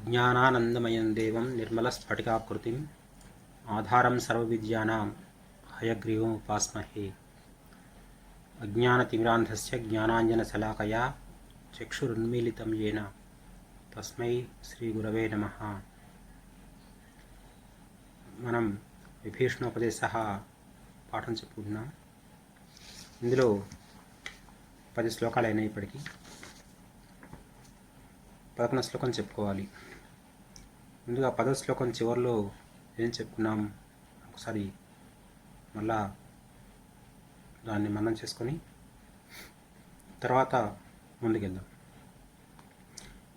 ज्ञानानन्दमयं देवं निर्मलस्फटिकाकृतिम् आधारं सर्वविद्यानां हयग्रीवमुपास्महे। अज्ञानतिमिरान्धस्य ज्ञानाञ्जनशलाकया चक्षुरुन्मीलितं येन तस्मै श्रीगुरवे नमः। మనం విభీషణోపదేశ పాఠం చెప్పుకుంటున్నాం. ఇందులో 10 శ్లోకాలు అయినాయి. ఇప్పటికీ 11 శ్లోకం చెప్పుకోవాలి. ముందుగా 10వ శ్లోకం చివరిలో ఏం చెప్పుకున్నాం ఒకసారి మళ్ళా దాన్ని మననం చేసుకొని తర్వాత ముందుకెళ్దాం.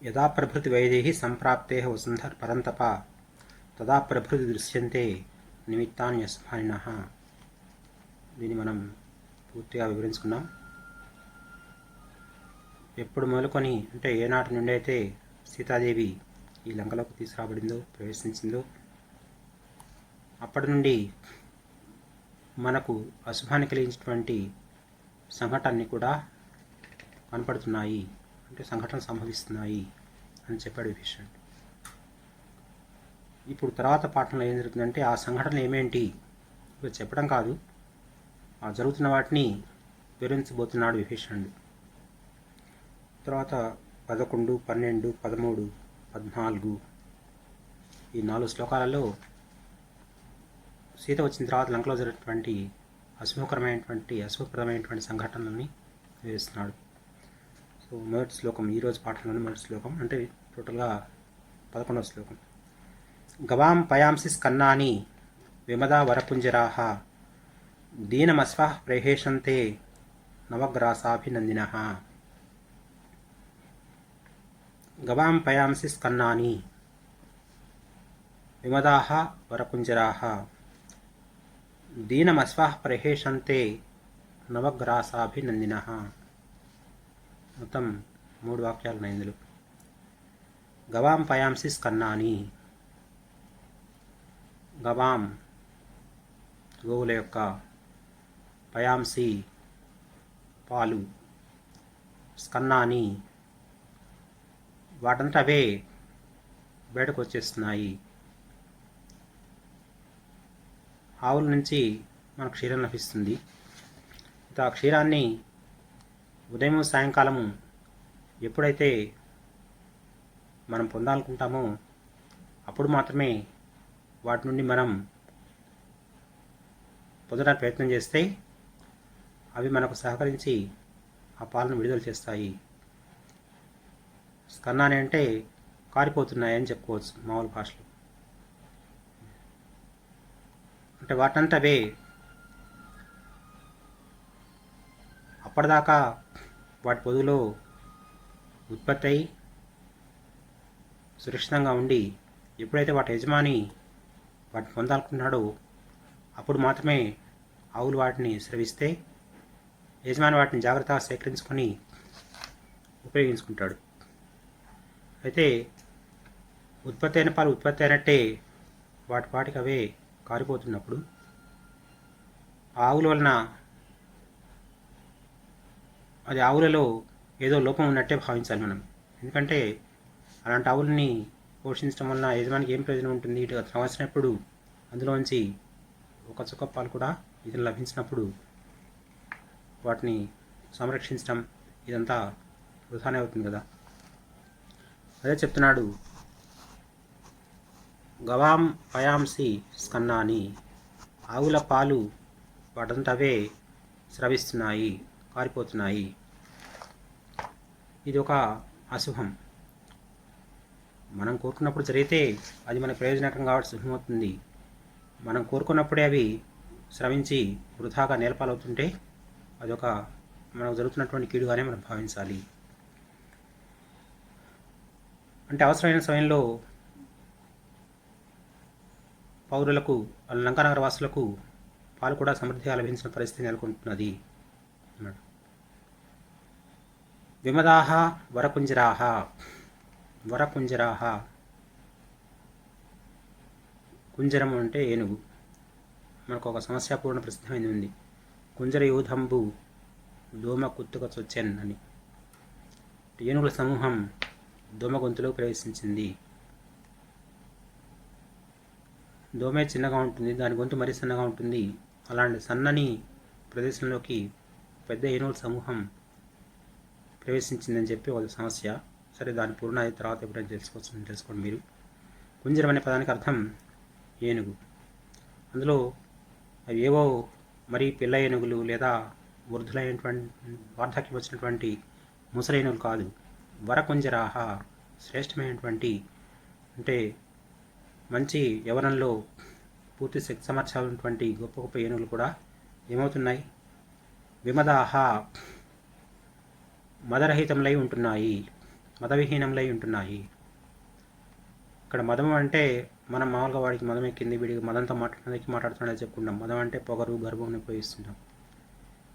యదా ప్రభృతి వైదేహి సంప్రాప్తే వసుంధర్ పరంతప తదా ప్రభృతి దృశ్యంతే నిమిత్తాన్యస్మానినః. దీన్ని మనం పూర్తిగా వివరించుకున్నాం. ఎప్పుడు మొదలుకొని అంటే ఏనాటి నుండి అయితే సీతాదేవి ఈ లంకలోకి తీసుకురాబడిందో, ప్రవేశించిందో, అప్పటి నుండి మనకు అశుభాన్ని కలిగించినటువంటి సంఘటనని కూడా కనపడుతున్నాయి, అంటే సంఘటన సంభవిస్తున్నాయి అని చెప్పాడు విభీషణుడు. ఇప్పుడు తర్వాత పాఠంలో ఏం జరుగుతుందంటే ఆ సంఘటనలు ఏమేంటి ఇప్పుడు చెప్పడం కాదు, ఆ జరుగుతున్న వాటిని వివరించబోతున్నాడు విభీషణుడు. తర్వాత 11, 12, 13, 14 ఈ 4 శ్లోకాలలో సీత వచ్చిన తర్వాత లంకలో జరిగినటువంటి అశుభప్రదమైనటువంటి సంఘటనలని వివరిస్తున్నాడు. సో మొదటి శ్లోకం, ఈరోజు పాఠంలోని మొదటి శ్లోకం, అంటే టోటల్గా 11వ శ్లోకం. గవాం పయాంసి స్కన్నాని విమదా వరపుంజరాః దీనమశ్వః ప్రేహేషంతే నవగ్రాసాభినందినః. గవాం పయాంసి స్కన్నాని విమదాః వరపుంజరాః దీనమశ్వః ప్రేహేషంతే నవగ్రాసాభినందినః. మొత్తం 3 వాక్యాలు ఉన్నాయి ఇందులో. గవాం పయాంసి స్కన్నాని, గవాం గోవుల యొక్క, పయాంసి పాలు, స్కన్నాని వాటంతా అవే బయటకు వచ్చేస్తున్నాయి. ఆవుల నుంచి మనకు క్షీరం లభిస్తుంది. ఆ క్షీరాన్ని ఉదయం సాయంకాలము ఎప్పుడైతే మనం పొందాలనుకుంటామో అప్పుడు మాత్రమే వాటి నుండి మనం పొందడానికి ప్రయత్నం చేస్తే అవి మనకు సహకరించి ఆ పాలను విడుదల చేస్తాయి. స్కన్నాని అంటే కారిపోతున్నాయని చెప్పుకోవచ్చు మామూలు భాషలో. అంటే వాటంతా అవే అప్పటిదాకా వాటి పొదుగులో ఉత్పత్తి అయి సురక్షితంగా ఉండి ఎప్పుడైతే వాటి యజమాని వాటిని పొందాలనుకున్నాడో అప్పుడు మాత్రమే ఆవులు వాటిని స్రవిస్తే యజమాని వాటిని జాగ్రత్తగా సేకరించుకొని ఉపయోగించుకుంటాడు. అయితే ఉత్పత్తి అయిన పాలు ఉత్పత్తి అయినట్టే వాటికి అవే కారిపోతున్నప్పుడు ఆవుల వలన అది ఆవులలో ఏదో లోపం ఉన్నట్టే భావించాలి మనం. ఎందుకంటే అలాంటి ఆవులని పోషించడం వలన యజమానికి ఏం ప్రయోజనం ఉంటుంది? ఇటు రావాల్సినప్పుడు అందులోంచి ఒక చుక్క పాలు కూడా ఇతను లభించినప్పుడు వాటిని సంరక్షించడం ఇదంతా వృధానే అవుతుంది కదా. అదే చెప్తున్నాడు, గవాం పయాంసి స్కన్నాని, ఆవుల పాలు వాటంతా అవే స్రవిస్తున్నాయి, కారిపోతున్నాయి. ఇది ఒక అశుభం. మనం కోరుకున్నప్పుడు జరిగితే అది మన ప్రయోజనకరం కాబట్టి శుభమవుతుంది. మనం కోరుకున్నప్పుడే అవి స్రవించి వృధాగా నేలపాలవుతుంటే అదొక మనకు జరుగుతున్నటువంటి కీడుగానే మనం భావించాలి. అంటే అవసరమైన సమయంలో పౌరులకు, లంకానగర వాసులకు పాలు కూడా సమృద్ధిగా లభించిన పరిస్థితి నెలకొంటున్నది అన్నాడు. విమదాః వరకుంజరాః, వరకుంజరాః కుంజరం అంటే ఏనుగు. మనకు ఒక సమస్యాపూర్ణ ప్రసిద్ధమైనది ఉంది, కుంజర యూధంబు దోమ కుత్తుక చొచ్చెన్ అని. ఏనుగుల సమూహం దోమ గొంతులో ప్రవేశించింది దోమే చిన్నగా ఉంటుంది, దాని గొంతు మరీ సన్నగా ఉంటుంది. అలాంటి సన్నని ప్రదేశంలోకి పెద్ద ఏనుగుల సమూహం ప్రవేశించిందని చెప్పి ఒక సమస్య. సరే, దాని పూర్ణ అయిన తర్వాత ఎప్పుడైనా తెలుసుకోండి మీరు. కుంజరం అనే పదానికి అర్థం ఏనుగు. అందులో అవి ఏవో మరీ పిల్ల ఏనుగులు లేదా వృద్ధులైనటువంటి వార్ధక్యం వచ్చినటువంటి ముసలి ఏనుగులు కాదు. వరకుంజరాహ, శ్రేష్టమైనటువంటి, అంటే మంచి యవనంలో పూర్తి శక్తి సామర్థ్యాలు ఉన్నటువంటి గొప్ప గొప్ప ఏనుగులు కూడా ఏమవుతున్నాయి? విమదాహ, మదరహితంలై ఉంటున్నాయి, మదవిహీనంలై ఉంటున్నాయి. ఇక్కడ మదం అంటే మనం మామూలుగా వాడికి మదం ఎక్కింది, వీడికి మదంతో మాట్లాడుతున్నాడని చెప్పుకుంటాం. మదం అంటే పొగరు, గర్వం ఉపయోగిస్తుంటాం.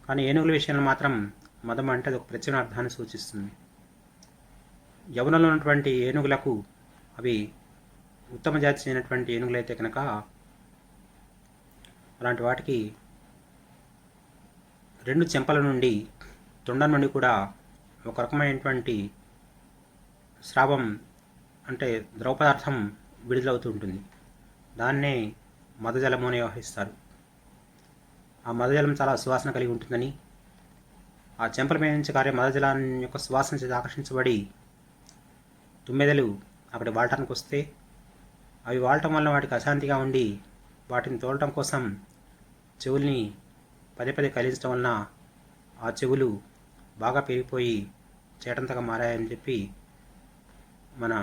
కానీ ఏనుగుల విషయంలో మాత్రం మదం అంటే అది ఒక ప్రత్యేక అర్థాన్ని సూచిస్తుంది. యవనంలో ఉన్నటువంటి ఏనుగులకు, అవి ఉత్తమ జాతి చెందినటువంటి ఏనుగులైతే కనుక, అలాంటి వాటికి రెండు చెంపల నుండి, తొండం నుండి కూడా ఒక రకమైనటువంటి స్రావం, అంటే ద్రవ పదార్థం విడుదలవుతూ ఉంటుంది. దాన్నే మదజలము అని వ్యవహరిస్తారు. ఆ మదజలం చాలా సువాసన కలిగి ఉంటుందని, ఆ చెంపల మీద నుంచి కారే మదజలాన్ని యొక్క సువాసన చేత ఆకర్షించబడి తుమ్మెదలు అక్కడ వాడటానికి వస్తే, అవి వాడటం వల్ల వాటికి అశాంతిగా ఉండి వాటిని తోలటం కోసం చెవుల్ని పదే పదే కలిగించడం వలన ఆ చెవులు బాగా పెరిగిపోయి చేటంతగా మారాయని చెప్పి మన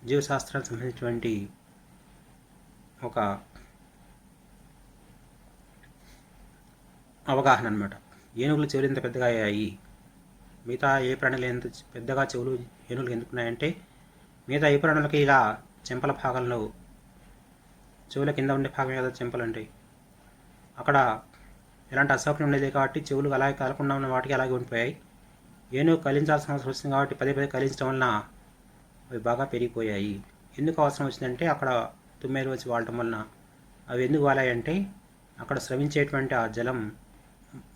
జీవశాస్త్రానికి సంబంధించినటువంటి ఒక అవగాహన అన్నమాట. ఏనుగులు చెవులు ఎంత పెద్దగా అయ్యాయి, మిగతా ఏ ప్రాణులు ఎంత పెద్దగా చెవులు ఏనుగులు ఎందుకున్నాయంటే, మిగతా ఏ ప్రాణులకి ఇలా చెంపల భాగంలో, చెవుల కింద ఉండే భాగం కదా చెంపలు ఉంటాయి, అక్కడ ఎలాంటి అసౌకర్యం ఉండేది కాబట్టి చెవులు అలాగే కలకుండా ఉన్న వాటికి అలాగే ఉండిపోయాయి. ఏనుగు కలించాల్సిన అవసరం వచ్చింది కాబట్టి పదే పదే కలించడం వలన అవి బాగా పెరిగిపోయాయి. ఎందుకు అవసరం వచ్చిందంటే, అక్కడ తుమ్మెలు వచ్చి వాడటం వలన అవి ఎందుకు వాలాయంటే, అక్కడ స్రవించేటువంటి ఆ జలం,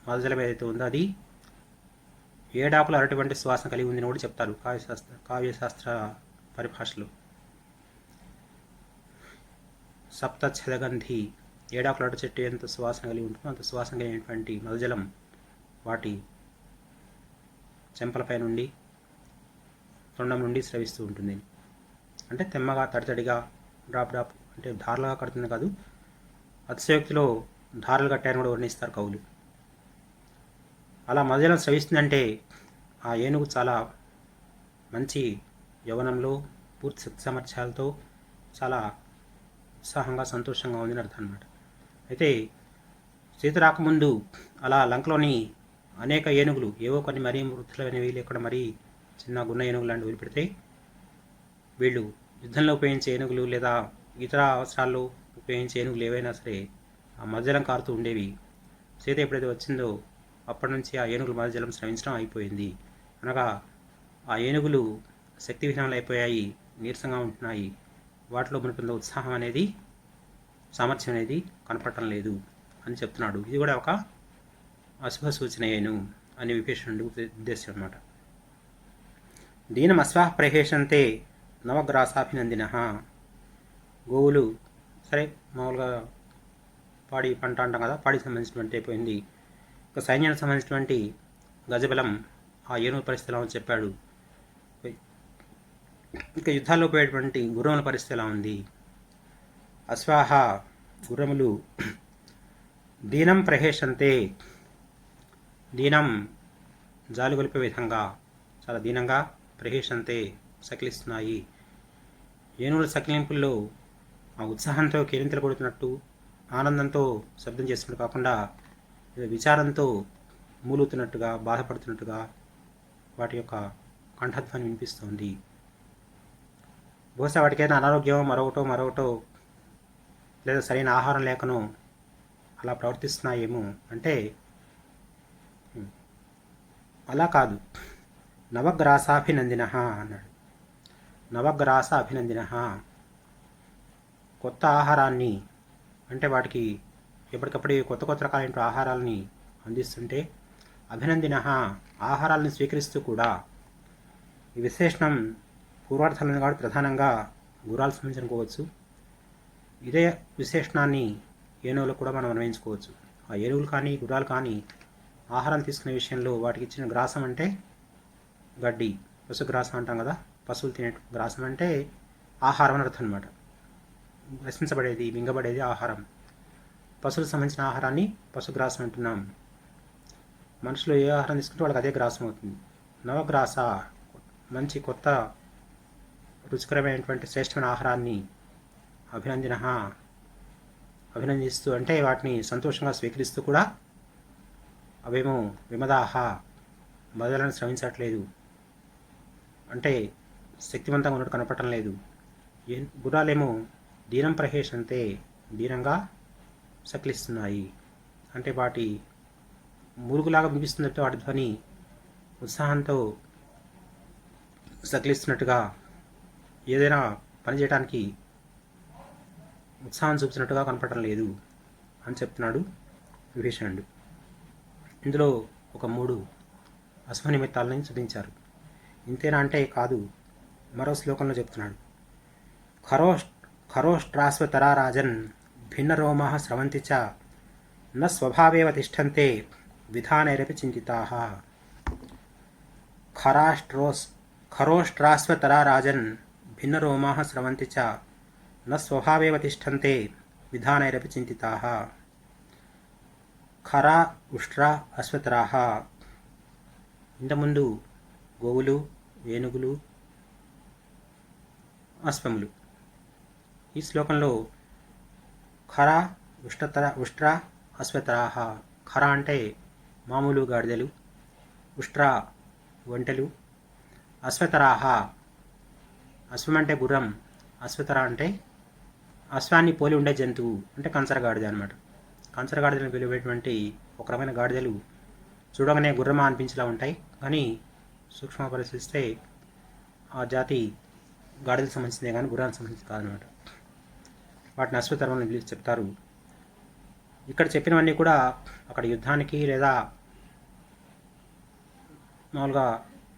మదజలం ఏదైతే ఉందో అది ఏడాకులు అరటి సువాసన కలిగి ఉందని కూడా చెప్తారు కావ్యశాస్త్ర పరిభాషలో. సప్తఛదగంధి, ఏడాకులు అరటి చెట్టు ఎంత సువాసన కలిగి ఉంటుందో అంత సువాసన కలిగినటువంటి మదజలం వాటి చెంపలపై నుండి, తొండం నుండి స్రవిస్తూ ఉంటుంది. అంటే తెమ్మగా, తడితడిగా, డ్రాప్ డ్రాప్, అంటే ధారలుగా కడుతుంది కాదు, అతిశయోక్తిలో ధారలు కట్టారని కూడా వర్ణిస్తారు కవులు. అలా మదజలం స్రవిస్తుందంటే ఆ ఏనుగు చాలా మంచి యవనంలో పూర్తి శక్తి సామర్థ్యాలతో చాలా ఉత్సాహంగా, సంతోషంగా ఉందని అర్థం అన్నమాట. అయితే సీత రాకముందు అలా లంకలోని అనేక ఏనుగులు, ఏవో కొన్ని మరీ వృద్ధులైనవి, లేకుండా మరీ చిన్న గున్న ఏనుగులు లాంటివి వదిలిపెడితే, వీళ్ళు యుద్ధంలో ఉపయోగించే ఏనుగులు లేదా ఇతర అవసరాల్లో ఉపయోగించే ఏనుగులు ఏవైనా సరే ఆ మదజలం కారుతూ ఉండేవి. సీత ఎప్పుడైతే వచ్చిందో అప్పటి నుంచి ఆ ఏనుగులు మదజలం స్రవించడం అయిపోయింది. అనగా ఆ ఏనుగులు శక్తివిహీనాలు అయిపోయాయి, నీరసంగా ఉంటున్నాయి. వాటిలో మునిపిన ఉత్సాహం అనేది, సామర్థ్యం అనేది కనపడటం లేదు అని చెప్తున్నాడు. ఇది కూడా ఒక అశుభ సూచనయేను అని విభీషణుడి ఉద్దేశం అన్నమాట. దీనం అశ్వాహ ప్రహేషంతే నవగ్రాసాభినందిన. గోవులు, సరే మామూలుగా పాడి పంట అంటాం కదా, పాడికి సంబంధించినటువంటి అయిపోయింది. ఇక సైన్యానికి సంబంధించినటువంటి గజబలం, ఆ ఏనుగు పరిస్థితి ఎలా ఉంది చెప్పాడు. ఇక యుద్ధాల్లో పోయేటువంటి గుర్రముల పరిస్థితి ఎలా ఉంది. అశ్వాహ, గుర్రములు, దీనం ప్రహేషంతే, దీనం జాలుగొలిపే విధంగా, చాలా దీనంగా, ప్రహేషంతే సకిలిస్తున్నాయి. ఏనుగుల సకిలింపుల్లో ఆ ఉత్సాహంతో కేరింతలు కొడుతున్నట్టు, ఆనందంతో శబ్దం చేస్తున్నట్టు కాకుండా విచారంతో మూలుగుతున్నట్టుగా, బాధపడుతున్నట్టుగా వాటి యొక్క కంఠధ్వని వినిపిస్తుంది. బహుశా వాటికైనా అనారోగ్యం మరొకటో లేదా సరైన ఆహారం లేకనో అలా ప్రవర్తిస్తున్నాయేమో. అంటే అలా కాదు. నవగ్రాసాభినందిన అన్నాడు. నవగ్రాస అభినందిన, కొత్త ఆహారాన్ని, అంటే వాటికి ఎప్పటికప్పుడు కొత్త రకాలైన ఆహారాలని అందిస్తుంటే, అభినందిన, ఆహారాలను స్వీకరిస్తూ కూడా. ఈ విశేషణం పూర్వార్థాలను కాబట్టి ప్రధానంగా గుర్రాలు సంబంధించి అనుకోవచ్చు. ఇదే విశేషణాన్ని ఏనుగులు కూడా మనం అన్వయించుకోవచ్చు. ఆ ఏనుగులు కానీ గుర్రాలు కానీ ఆహారం తీసుకునే విషయంలో వాటికి ఇచ్చిన గ్రాసం అంటే గడ్డి, పశుగ్రాసం అంటాం కదా, పశువులు తినే గ్రాసం అంటే ఆహారం అని అర్థం అనమాట. రసించబడేది, మింగబడేది ఆహారం. పశువులకు సంబంధించిన ఆహారాన్ని పశుగ్రాసం అంటున్నాం. మనుషులు ఏ ఆహారం తీసుకుంటే వాళ్ళకి అదే గ్రాసం అవుతుంది. నవగ్రాస, మంచి కొత్త రుచికరమైనటువంటి శ్రేష్టమైన ఆహారాన్ని అభినందిస్తూ అంటే వాటిని సంతోషంగా స్వీకరిస్తూ కూడా అవేమో విమదాహ, మొదలను శ్రమించట్లేదు, అంటే శక్తివంతంగా ఉన్నట్టు కనపడటం లేదు. గుర్రాలేమో దీనం ప్రహేషంతే, దీనంగా సకిలిస్తున్నాయి, అంటే వాటి మురుగులాగా వినిపిస్తున్నట్టు వాటి ధ్వని ఉత్సాహంతో సకిలిస్తున్నట్టుగా, ఏదైనా పని చేయడానికి ఉత్సాహం చూపుతున్నట్టుగా కనపడటం లేదు అని చెప్తున్నాడు విభీషణుడు. ఇందులో ఒక 3 అశ్వనిమిత్తాలని చూపించారు. ఇంతేనా అంటే కాదు, మరో శ్లోకంలో చెప్తున్నాడు. ఖరోష్ట్రాస్వతరా రాజన్ భిన్నరోమాః స్రవంతి చ న స్వభావేవ తిష్టంతే విధానైరపి చింతితాః. ఖరోష్ట్రాస్వతరా రాజన్ భిన్నరోమాః స్రవంతి చ న స్వభావేవ తిష్టంతే విధానైరపి చింతితాః. ఖర, ఉష్ట్ర, అశ్వతరాః. ఇంతకుముందు గోవులు, ఏనుగులు, అశ్వములు. ఈ శ్లోకంలో ఖర, ఉష్ట్ర, అశ్వతరాః. ఖర అంటే మామూలు గాడిదలు, ఉష్ట్ర ఒంటెలు, అశ్వతరాః. అశ్వం అంటే గుర్రం, అశ్వతర అంటే అశ్వాన్ని పోలి ఉండే జంతువు, అంటే కంచరగాడిద అనమాట. కంచరగాడిదలను పిలువబడేటువంటి ఒక రకమైన గాడిదలు చూడగానే గుర్రమా అనిపించేలా ఉంటాయి, కానీ సూక్ష్మంగా పరిశీలిస్తే ఆ జాతి గాడిదలకు సంబంధించిందే కానీ గుర్రానికి సంబంధించింది కాదనమాట. వాటిని అశ్వతరం అని పిలిచి చెప్తారు. ఇక్కడ చెప్పినవన్నీ కూడా అక్కడ యుద్ధానికి లేదా మామూలుగా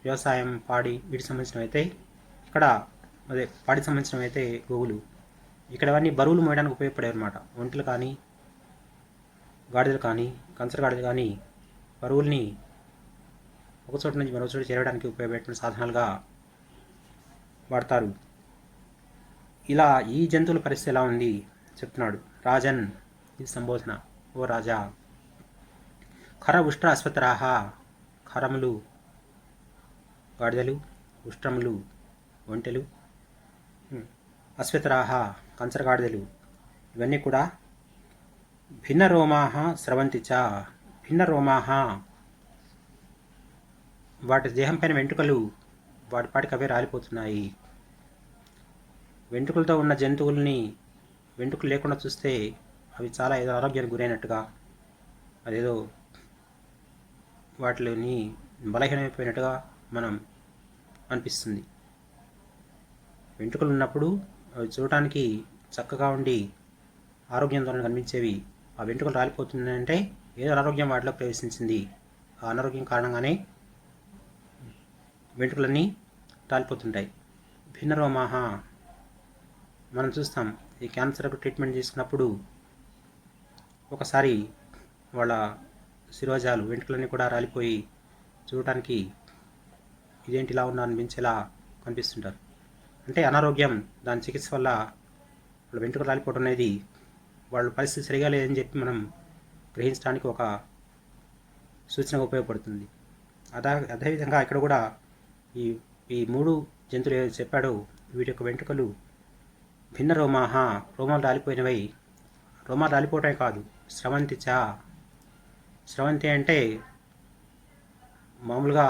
వ్యవసాయం, పాడి వీటికి సంబంధించినవి అయితే, ఇక్కడ అదే పాడికి సంబంధించినవి అయితే గోవులు. ఇక్కడ అవన్నీ బరువులు మోయడానికి ఉపయోగపడేవి అనమాట. ఒంటెలు కానీ గాడిదలు కానీ కంచర గాడిదలు కానీ బరువుల్ని ఒక చోట నుంచి మరో చోట చేరడానికి ఉపయోగపడే సాధనాలుగా వాడతారు. ఇలా ఈ జంతువుల పరిస్థితి ఎలా ఉంది చెప్తున్నాడు. రాజన్, ఇది సంబోధన, ఓ రాజా. ఖర, ఉష్ట్ర, అశ్వతరాః. ఖరములు గాడిదలు, ఉష్ట్రములు ఒంటెలు, అశ్వతరాః కంచరగాడిదలు, ఇవన్నీ కూడా భిన్నరోమాః స్రవంతి చ. భిన్నరోమాః, వాటి దేహం పైన వెంట్రుకలు వాటిపాటికి అవే రాలిపోతున్నాయి. వెంట్రుకలతో ఉన్న జంతువుల్ని వెంట్రుకలు లేకుండా చూస్తే అవి చాలా ఏదో ఆరోగ్యానికి గురైనట్టుగా, అదేదో వాటిని బలహీనమైపోయినట్టుగా మనం అనిపిస్తుంది. వెంట్రుకలు ఉన్నప్పుడు అవి చూడటానికి చక్కగా ఉండి ఆరోగ్యంతో కనిపించేవి. ఆ వెంట్రుకలు రాలిపోతుందంటే ఏదో అనారోగ్యం వాటిలో ప్రవేశించింది. ఆ అనారోగ్యం కారణంగానే వెంట్రుకలన్నీ రాలిపోతుంటాయి. భిన్నరోమాః, మనం చూస్తాం ఈ క్యాన్సర్కు ట్రీట్మెంట్ తీసుకున్నప్పుడు ఒకసారి వాళ్ళ శిరోజాలు వెంట్రుకలన్నీ కూడా రాలిపోయి చూడటానికి ఇదేంటి ఇలా ఉన్నా అనిపించేలా కనిపిస్తుంటారు. అంటే అనారోగ్యం, దాని చికిత్స వల్ల వాళ్ళ వెంట్రుకలు రాలిపోవడం అనేది వాళ్ళ పరిస్థితి సరిగా లేదని చెప్పి మనం గ్రహించడానికి ఒక సూచనగా ఉపయోగపడుతుంది. అదేవిధంగా ఇక్కడ కూడా ఈ 3 జంతువులు ఏదైతే చెప్పాడో వీటి యొక్క వెంట్రుకలు భిన్న రోమాః, రోమాలు రాలిపోయినవై. రోమాలు రాలిపోవటమే కాదు, స్రవంతి చ. స్రవంతి అంటే మామూలుగా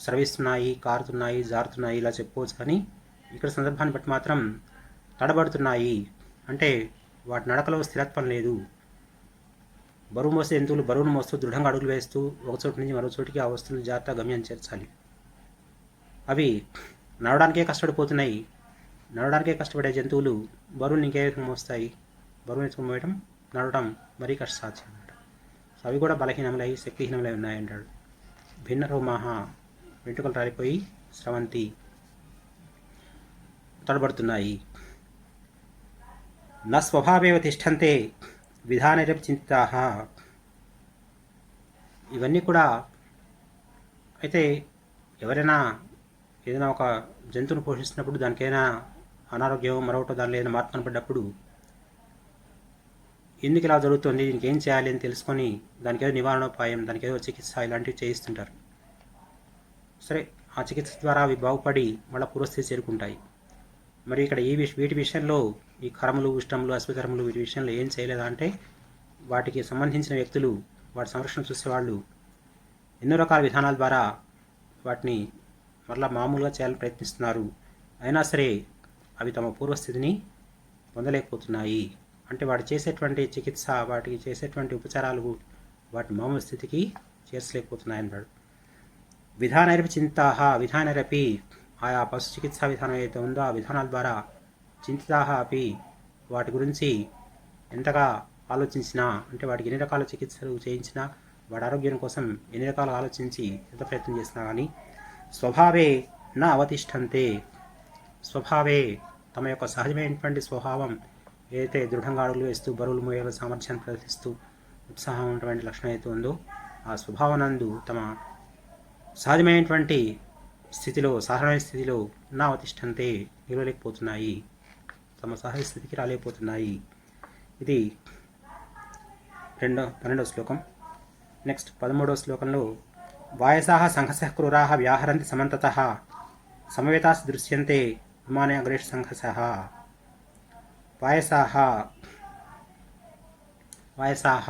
స్రవిస్తున్నాయి, కారుతున్నాయి, జారుతున్నాయి ఇలా చెప్పుకోవచ్చు, కానీ ఇక్కడ సందర్భాన్ని బట్టి మాత్రం తడబడుతున్నాయి. అంటే వాటి నడకలో స్థిరత్వం లేదు. బరువు మోసే జంతువులు బరువును మోస్తూ దృఢంగా అడుగులు వేస్తూ ఒక చోటు నుంచి మరో చోటికి ఆ వస్తువులు జాగ్రత్తగా గమ్యం చేర్చాలి. అవి నడవడానికే కష్టపడిపోతున్నాయి. నడవడానికే కష్టపడే జంతువులు బరువుని ఇంకే విధంగా మోస్తాయి? బరువుని ఎత్తుకుని మోయడం, నడవడం మరీ కష్టసాధ్యం అన్నమాట. సో అవి కూడా బలహీనములై, శక్తిహీనములై ఉన్నాయంటాడు. భిన్న రోమాః, వెంట్రుకలు రాలిపోయి స్రవంతి, తడబడుతున్నాయి. న స్వభావేవ తిష్టంతే విధానైరపి చింతితాః. ఇవన్నీ కూడా అయితే ఎవరైనా ఏదైనా ఒక జంతువును పోషిస్తున్నప్పుడు దానికైనా అనారోగ్యం మరొకటో దానిలో ఏదైనా మార్పు కనపడ్డప్పుడు ఎందుకు ఇలా జరుగుతుంది, దీనికి ఏం చేయాలి అని తెలుసుకొని దానికి ఏదో నివారణోపాయం, దానికి ఏదో చికిత్స ఇలాంటివి చేయిస్తుంటారు. సరే, ఆ చికిత్స ద్వారా అవి బాగుపడి మళ్ళీ పూర్వస్థితి చేరుకుంటాయి. మరి ఇక్కడ వీటి విషయంలో ఈ కరములు, ఉష్టములు, అశ్వకరములు వీటి విషయంలో ఏం చేయలేదా అంటే వాటికి సంబంధించిన వ్యక్తులు, వాటి సంరక్షణ చూసేవాళ్ళు ఎన్నో రకాల విధానాల ద్వారా వాటిని మరలా మామూలుగా చేయాలని ప్రయత్నిస్తున్నారు. అయినా సరే అవి తమ పూర్వస్థితిని పొందలేకపోతున్నాయి. అంటే వాటి చేసేటువంటి చికిత్స, వాటికి చేసేటువంటి ఉపచారాలు వాటి మామూలు స్థితికి చేర్చలేకపోతున్నాయి అన్నాడు. విధానైరపి చింతాః, విధానైరపి ఆయా పశు చికిత్సా విధానం ఏదైతే ఉందో ఆ విధానాల ద్వారా చింతితాః అపి వాటి గురించి ఎంతగా ఆలోచించినా, అంటే వాటికి ఎన్ని రకాల చికిత్సలు చేయించినా, వాడి ఆరోగ్యం కోసం ఎన్ని రకాలు ఆలోచించి ఎంత ప్రయత్నం చేసినా కానీ స్వభావే నా అవతిష్టంతే, స్వభావే తమ యొక్క సహజమైనటువంటి స్వభావం ఏదైతే దృఢంగా అడుగులు వేస్తూ బరువులు మోయగల సామర్థ్యాన్ని ప్రదర్శిస్తూ ఉత్సాహం ఉన్నటువంటి లక్షణం అయితే ఉందో ఆ స్వభావనందు తమ సహజమైనటువంటి స్థితిలో, సాధారణ స్థితిలో నా అవతిష్టంతే నిలవలేకపోతున్నాయి, తమ సహజ స్థితికి రాలేకపోతున్నాయి. ఇది 12వ శ్లోకం. నెక్స్ట్ 13వ శ్లోకంలో వాయసాః సంఘసః క్రూరాः వ్యాహరంతి సమంతతః సమవేతాస్ దృశ్యంతే విమానే అగ్రేషు సంఘసః. వాయసాః, వాయసాః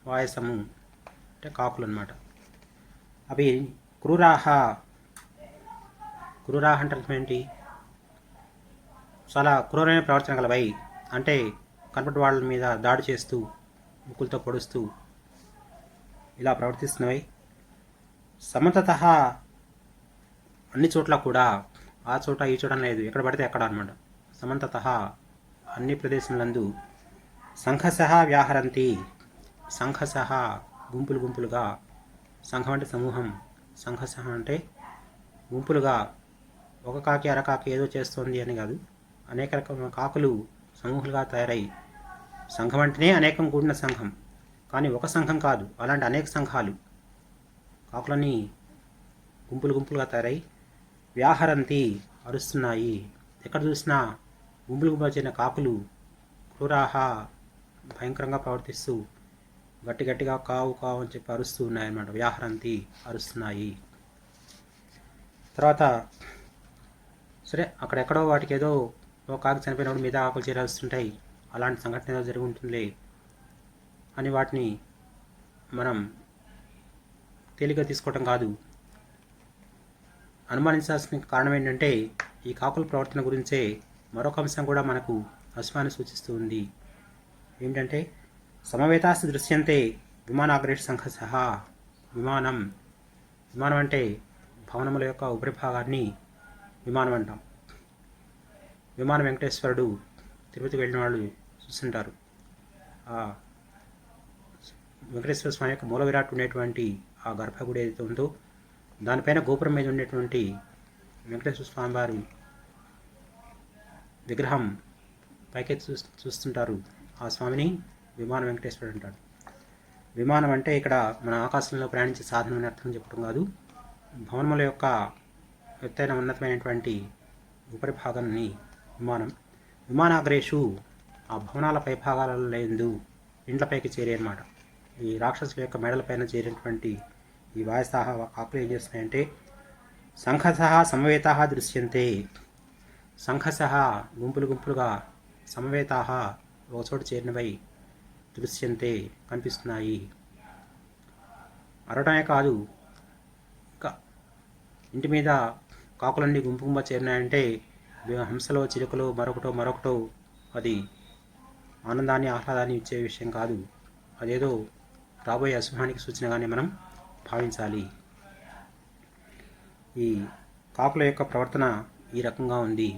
వాయసము అంటే కాకులు అన్నమాట. అవి క్రూరాః, క్రూరాః అంటే అర్థం ఏంటి? చాలా క్రూరమైన ప్రవర్తన గలవై, అంటే కనపడి వాళ్ళ మీద దాడి చేస్తూ ముక్కులతో పొడుస్తూ ఇలా ప్రవర్తిస్తున్నవై. సమంతతః అన్ని చోట్ల కూడా, ఆ చోట ఈ చోట లేదు, ఎక్కడ పడితే ఎక్కడ అనమాట. సమంతతః అన్ని ప్రదేశములందు. సంఘసః వ్యాహరంతి, సంఘసః గుంపులు గుంపులుగా, సంఘం అంటే సమూహం, సంఘసః అంటే గుంపులుగా, ఒక కాకి అరకాకి ఏదో చేస్తోంది అని కాదు, అనేక రకమైన కాకులు సమూహాలుగా తయారై, సంఘం అంటేనే అనేకం కూడిన సంఘం, కానీ ఒక సంఘం కాదు, అలాంటి అనేక సంఘాలు కాకులని గుంపులు గుంపులుగా తయారై వ్యాహరంతి అరుస్తున్నాయి. ఎక్కడ చూసినా గుంపులు గుంపులు చేరిన కాకులు క్రూరాహ భయంకరంగా ప్రవర్తిస్తూ గట్టి గట్టిగా కావు కావు అని చెప్పి అరుస్తూ ఉన్నాయన్నమాట. వ్యాహరంతి అరుస్తున్నాయి. తర్వాత సరే, అక్కడెక్కడో వాటికి ఏదో ఒక కాకి చనిపోయినప్పుడు మీద ఆకులు చేరాల్స్తుంటాయి, అలాంటి సంఘటన ఏదో జరిగి ఉంటుందిలే అని వాటిని మనం తేలిగ్గా తీసుకోవటం కాదు. అనుమానించాల్సిన కారణం ఏంటంటే ఈ కాకుల ప్రవర్తన గురించే మరొక అంశం కూడా మనకు అశ్వాన్ని సూచిస్తూ ఉంది. ఏమిటంటే సమవేతాస్ దృశ్యంతే విమానాగ్రేషు సంఘసః. విమానం, విమానం అంటే భవనముల యొక్క ఉపరిభాగాన్ని విమానం అంటాం. విమాన వెంకటేశ్వరుడు తిరుపతికి వెళ్ళిన వాళ్ళు చూస్తుంటారు. ఆ వెంకటేశ్వర స్వామి యొక్క మూల విరాట్ ఉండేటువంటి ఆ గర్భగుడి ఏదైతే ఉందో దానిపైన గోపురం మీద ఉండేటువంటి వెంకటేశ్వర స్వామి వారి విగ్రహం పైకెత్తి చూస్తుంటారు. ఆ స్వామిని విమాన వెంకటేశ్వరుడు అంటాడు. విమానం అంటే ఇక్కడ మన ఆకాశంలో ప్రయాణించే సాధనం అని అర్థం చెప్పడం కాదు, భవనముల యొక్క ఎత్తైన ఉన్నతమైనటువంటి ఉపరిభాగాన్ని విమానం. విమానాగ్రేషు ఆ భవనాల పై భాగాలలో లేదు, ఇండ్లపైకి చేరే అన్నమాట. ఈ రాక్షసుల యొక్క మెడలపైన చేరినటువంటి ఈ వాయసాహ కాకులు ఏం చేస్తున్నాయంటే సంఘసః సమవేతాః దృశ్యంతే. సంఘసః గుంపులు గుంపులుగా, సమవేతాః ఒకచోట చేరినవై, దృశ్యంతే కనిపిస్తున్నాయి. అరవటమే కాదు, ఇంకా ఇంటి మీద కాకులన్నీ గుంపు గుంపుగా చేరినాయంటే హంసలో చిలుకలో మరొకటో అది ఆనందాన్ని ఆహ్లాదాన్ని ఇచ్చే విషయం కాదు, అదేదో రాబోయే అశుభానికి సూచనగానే మనం భావించాలి. ఈ కాకుల యొక్క ప్రవర్తన ఈ రకంగా ఉంది.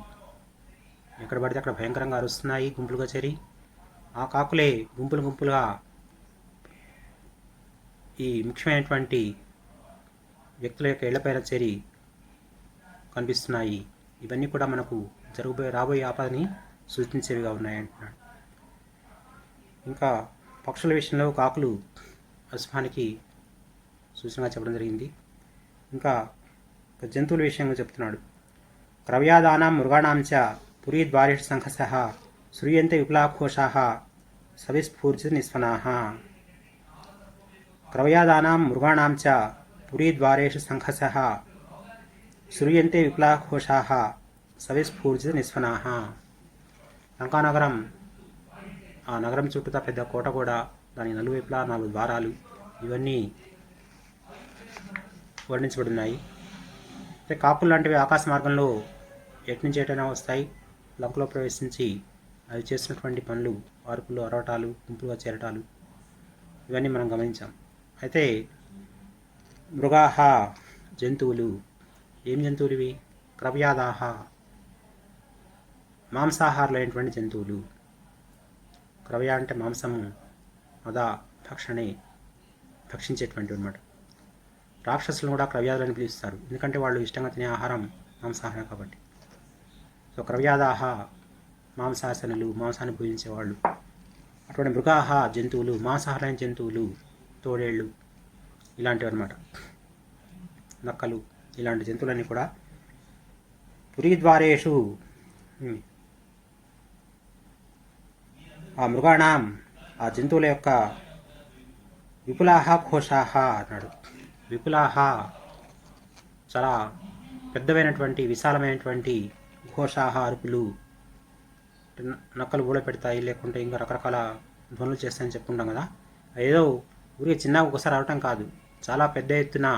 ఎక్కడ పడితే అక్కడ భయంకరంగా అరుస్తున్నాయి గుంపులుగా చేరి. ఆ కాకులే గుంపులు గుంపులుగా ఈ ముఖ్యమైనటువంటి వ్యక్తుల యొక్క ఇళ్లపైన చేరి కనిపిస్తున్నాయి. ఇవన్నీ కూడా మనకు రాబోయే ఆపదని సూచించేవిగా ఉన్నాయంటున్నాడు. ఇంకా పక్షుల విషయంలో కాకులు అశుభానికి సూచనగా చెప్పడం జరిగింది. ఇంకా జంతువుల విషయంగా చెప్తున్నాడు. క్రవ్యాదానాం మృగాణాం చ పురీద్వారేషు సంఘసః శ్రూయంతే విపులాఘోషాః సవిస్ఫూర్జిత నిస్వనాః. క్రవ్యాదానాం మృగాణాం చ పురీద్వారేషు సంఘసః శ్రూయంతే విపులాఘోషాః సవిస్ఫూర్జిత నిస్వనాః. లంకానగరం, ఆ నగరం చుట్టూతా పెద్ద కోట కూడా, దాని నలువైపులా 4 ద్వారాలు, ఇవన్నీ వర్ణించబడున్నాయి. అంటే కాకులు లాంటివి ఆకాశ మార్గంలో ఎట్నుంచి ఎటైనా వస్తాయి. లంకలో ప్రవేశించి అవి చేసినటువంటి పనులు, అరుపులు, అరవటాలు, గుంపులుగా చేరటాలు, ఇవన్నీ మనం గమనించాం. అయితే మృగాహ జంతువులు, ఏం జంతువులు ఇవి? క్రవ్యాదాహ మాంసాహారులైనటువంటి జంతువులు. క్రవ్య అంటే మాంసము, మద భక్షణే, భక్షించేటువంటి అనమాట. రాక్షసులను కూడా క్రవ్యాదులని పిలుస్తారు, ఎందుకంటే వాళ్ళు ఇష్టంగా తినే ఆహారం మాంసాహారం కాబట్టి. సో క్రవ్యాదాహ మాంసాసనులు, మాంసాన్ని భుజించేవాళ్ళు. అటువంటి మృగాహ జంతువులు, మాంసాహారైన జంతువులు, తోడేళ్ళు ఇలాంటివి అనమాట, నక్కలు, ఇలాంటి జంతువులన్నీ కూడా పురీద్వారేషు, ఆ మృగాణం, ఆ జంతువుల యొక్క విపులాహ ఘోషాహ అన్నాడు. విపులాహ చాలా పెద్దవైనటువంటి, విశాలమైనటువంటి, ఘోషాహ అరుపులు, నక్కలు ఊళ్ళో పెడతాయి, లేకుంటే ఇంకా రకరకాల ధ్వనులు చేస్తాయని చెప్పుకుంటాం కదా. ఏదో ఊరికి చిన్నగా ఒకసారి అవటం కాదు, చాలా పెద్ద ఎత్తున,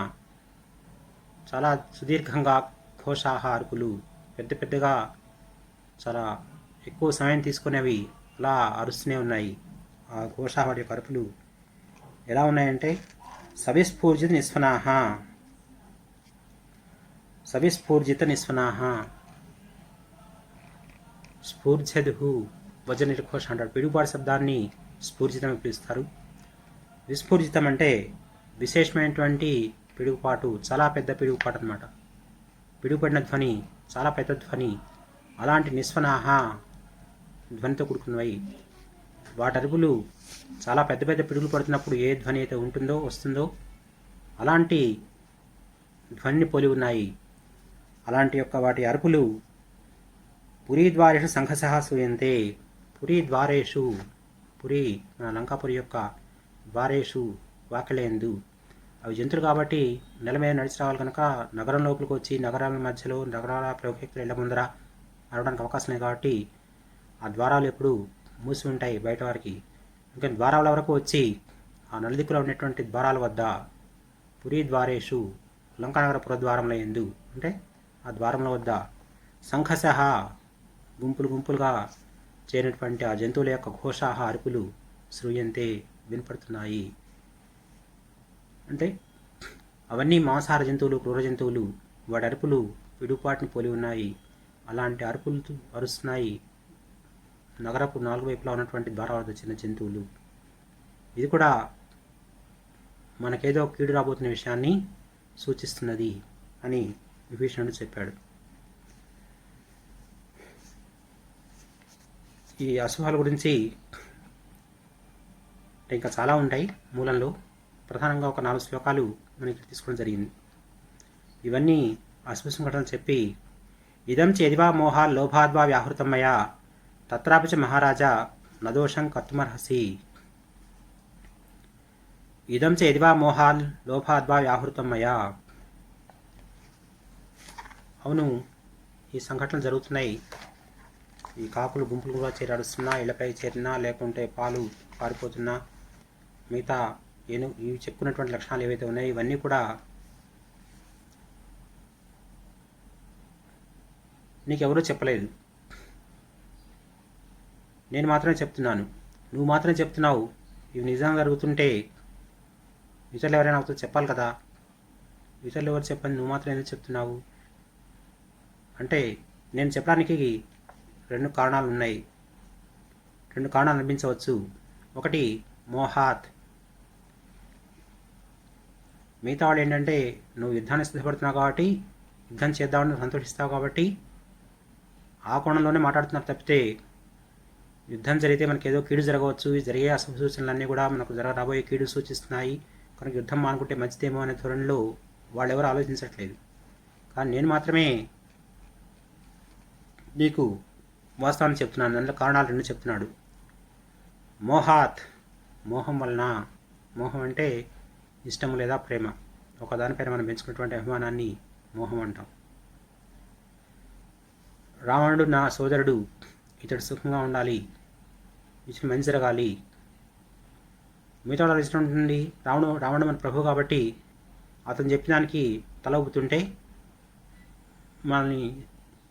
చాలా సుదీర్ఘంగా ఘోషాహ అరుపులు, పెద్ద పెద్దగా, చాలా ఎక్కువ సమయం తీసుకునేవి అలా అరుస్తూనే ఉన్నాయి. ఆ ఘోషాహ యొక్క అరుపులు ఎలా ఉన్నాయంటే సవిస్ఫూర్జిత నిస్వనాహ, సవిస్ఫూర్జిత నిస్వనాహ. స్ఫూర్జదు వజ్ర నిర్ఘోష అంటాడు. పిడుగుపాటు శబ్దాన్ని స్ఫూర్జితం పిలుస్తారు. విస్ఫూర్జితం అంటే విశేషమైనటువంటి పిడుగుపాటు, చాలా పెద్ద పిడుగుపాటు అనమాట. పిడుగుపడిన ధ్వని, చాలా పెద్ద ధ్వని. అలాంటి నిస్వనాహ ధ్వనితో కూడుకున్నవి. వాటి అరుపులు చాలా పెద్ద పెద్ద పిడుగులు పడుతున్నప్పుడు ఏ ధ్వని అయితే ఉంటుందో, వస్తుందో, అలాంటి ధ్వనిని పోలి ఉన్నాయి. అలాంటి యొక్క వాటి అరుపులు పురీద్వారేషు సంఘసః శ్రూయంతే. పురీద్వారేషు, పురి మన లంకాపురి యొక్క ద్వారేషు వాకిలేందు, అవి జంతువులు కాబట్టి నెల మీద నడిచి రావాలి కనుక నగరం లోపలికి వచ్చి నగరాల మధ్యలో, నగరాల ప్రవేశికుల ఇళ్ల ముందర అరవడానికి అవకాశం లేదు కాబట్టి ఆ ద్వారాలు ఎప్పుడు మూసి ఉంటాయి బయట వారికి. ఇంకా ద్వారాల వరకు వచ్చి ఆ నలుదిక్కులో ఉన్నటువంటి ద్వారాల వద్ద పురీ ద్వారేషు, లంకానగర పురద్వారంలో ఎందు అంటే ఆ ద్వారముల వద్ద సంఘసః గుంపులు గుంపులుగా చేరినటువంటి ఆ జంతువుల యొక్క ఘోషాహ అరుపులు శ్రూయంతే వినపడుతున్నాయి. అంటే అవన్నీ మాంసాహార జంతువులు, క్రూర జంతువులు. వాటి అరుపులు పిడుగుపాటిని పోలి ఉన్నాయి. అలాంటి అరుపులు అరుస్తున్నాయి నగరపు 4 వైపులా ఉన్నటువంటి ద్వారాల వద్ద చిన్న జంతువులు. ఇది కూడా మనకేదో కీడు రాబోతున్న విషయాన్ని సూచిస్తున్నది అని విభీషణుడు చెప్పాడు. ఈ అశుభాల గురించి ఇంకా చాలా ఉంటాయి మూలంలో. ప్రధానంగా ఒక 4 శ్లోకాలు మనకి తీసుకోవడం జరిగింది. ఇవన్నీ అశుభ సంఘటనలు చెప్పి, ఇదం చేదివా మోహాల్ లోభాద్వా వ్యాహృతం మయా తత్రాపి చ మహారాజా నదోషం కర్తుమర్హసి. ఇదం చేదివా మోహాల్ లోభాద్వా వ్యాహృతం మయా. అవును, ఈ సంఘటనలు జరుగుతున్నాయి. ఈ కాకులు గుంపులు కూడా చేరాడుస్తున్నా, ఇళ్లపై చేరినా, లేకుంటే పాలు పారిపోతున్నా, మిగతా ఇవి చెప్పుకున్నటువంటి లక్షణాలు ఏవైతే ఉన్నాయో ఇవన్నీ కూడా నీకెవరూ చెప్పలేదు, నేను మాత్రమే చెప్తున్నాను. నువ్వు మాత్రమే చెప్తున్నావు. ఇవి నిజంగా జరుగుతుంటే ఇతరులు ఎవరైనా అవుతుంది చెప్పాలి కదా. ఇతరులు ఎవరు చెప్పని నువ్వు మాత్రం ఎందుకు చెప్తున్నావు అంటే, నేను చెప్పడానికి 2 కారణాలు ఉన్నాయి. 2 కారణాలు అనిపించవచ్చు. ఒకటి మోహాత్. మిగతా వాళ్ళు ఏంటంటే, నువ్వు యుద్ధాన్ని సిద్ధపడుతున్నావు కాబట్టి, యుద్ధం చేద్దామని సంతోషిస్తావు కాబట్టి ఆ కోణంలోనే మాట్లాడుతున్నారు తప్పితే యుద్ధం జరిగితే మనకి ఏదో కీడు జరగవచ్చు, ఈ జరిగే అశుభ సూచనలన్నీ కూడా మనకు రాబోయే కీడు సూచిస్తున్నాయి కనుక యుద్ధం మానుకుంటే మంచిదేమో అనే ధోరణిలో వాళ్ళెవరు ఆలోచించట్లేదు. కానీ నేను మాత్రమే నీకు వాస్తవాన్ని చెప్తున్నాను. అందులో కారణాలు రెండు చెప్తున్నాడు. మోహాత్, మోహం వలన, మోహం అంటే ఇష్టం లేదా ప్రేమ, ఒకదానిపైన మనం పెంచుకున్నటువంటి అభిమానాన్ని మోహం అంటాం. రావణుడు నా సోదరుడు, ఇతడు సుఖంగా ఉండాలి, ఇతడు మంచి జరగాలి, మిగతా వాళ్ళు ఇష్టం ఉంటుంది. రావణుడు మన ప్రభు కాబట్టి అతను చెప్పిన దానికి తల ఊపుతుంటే మనల్ని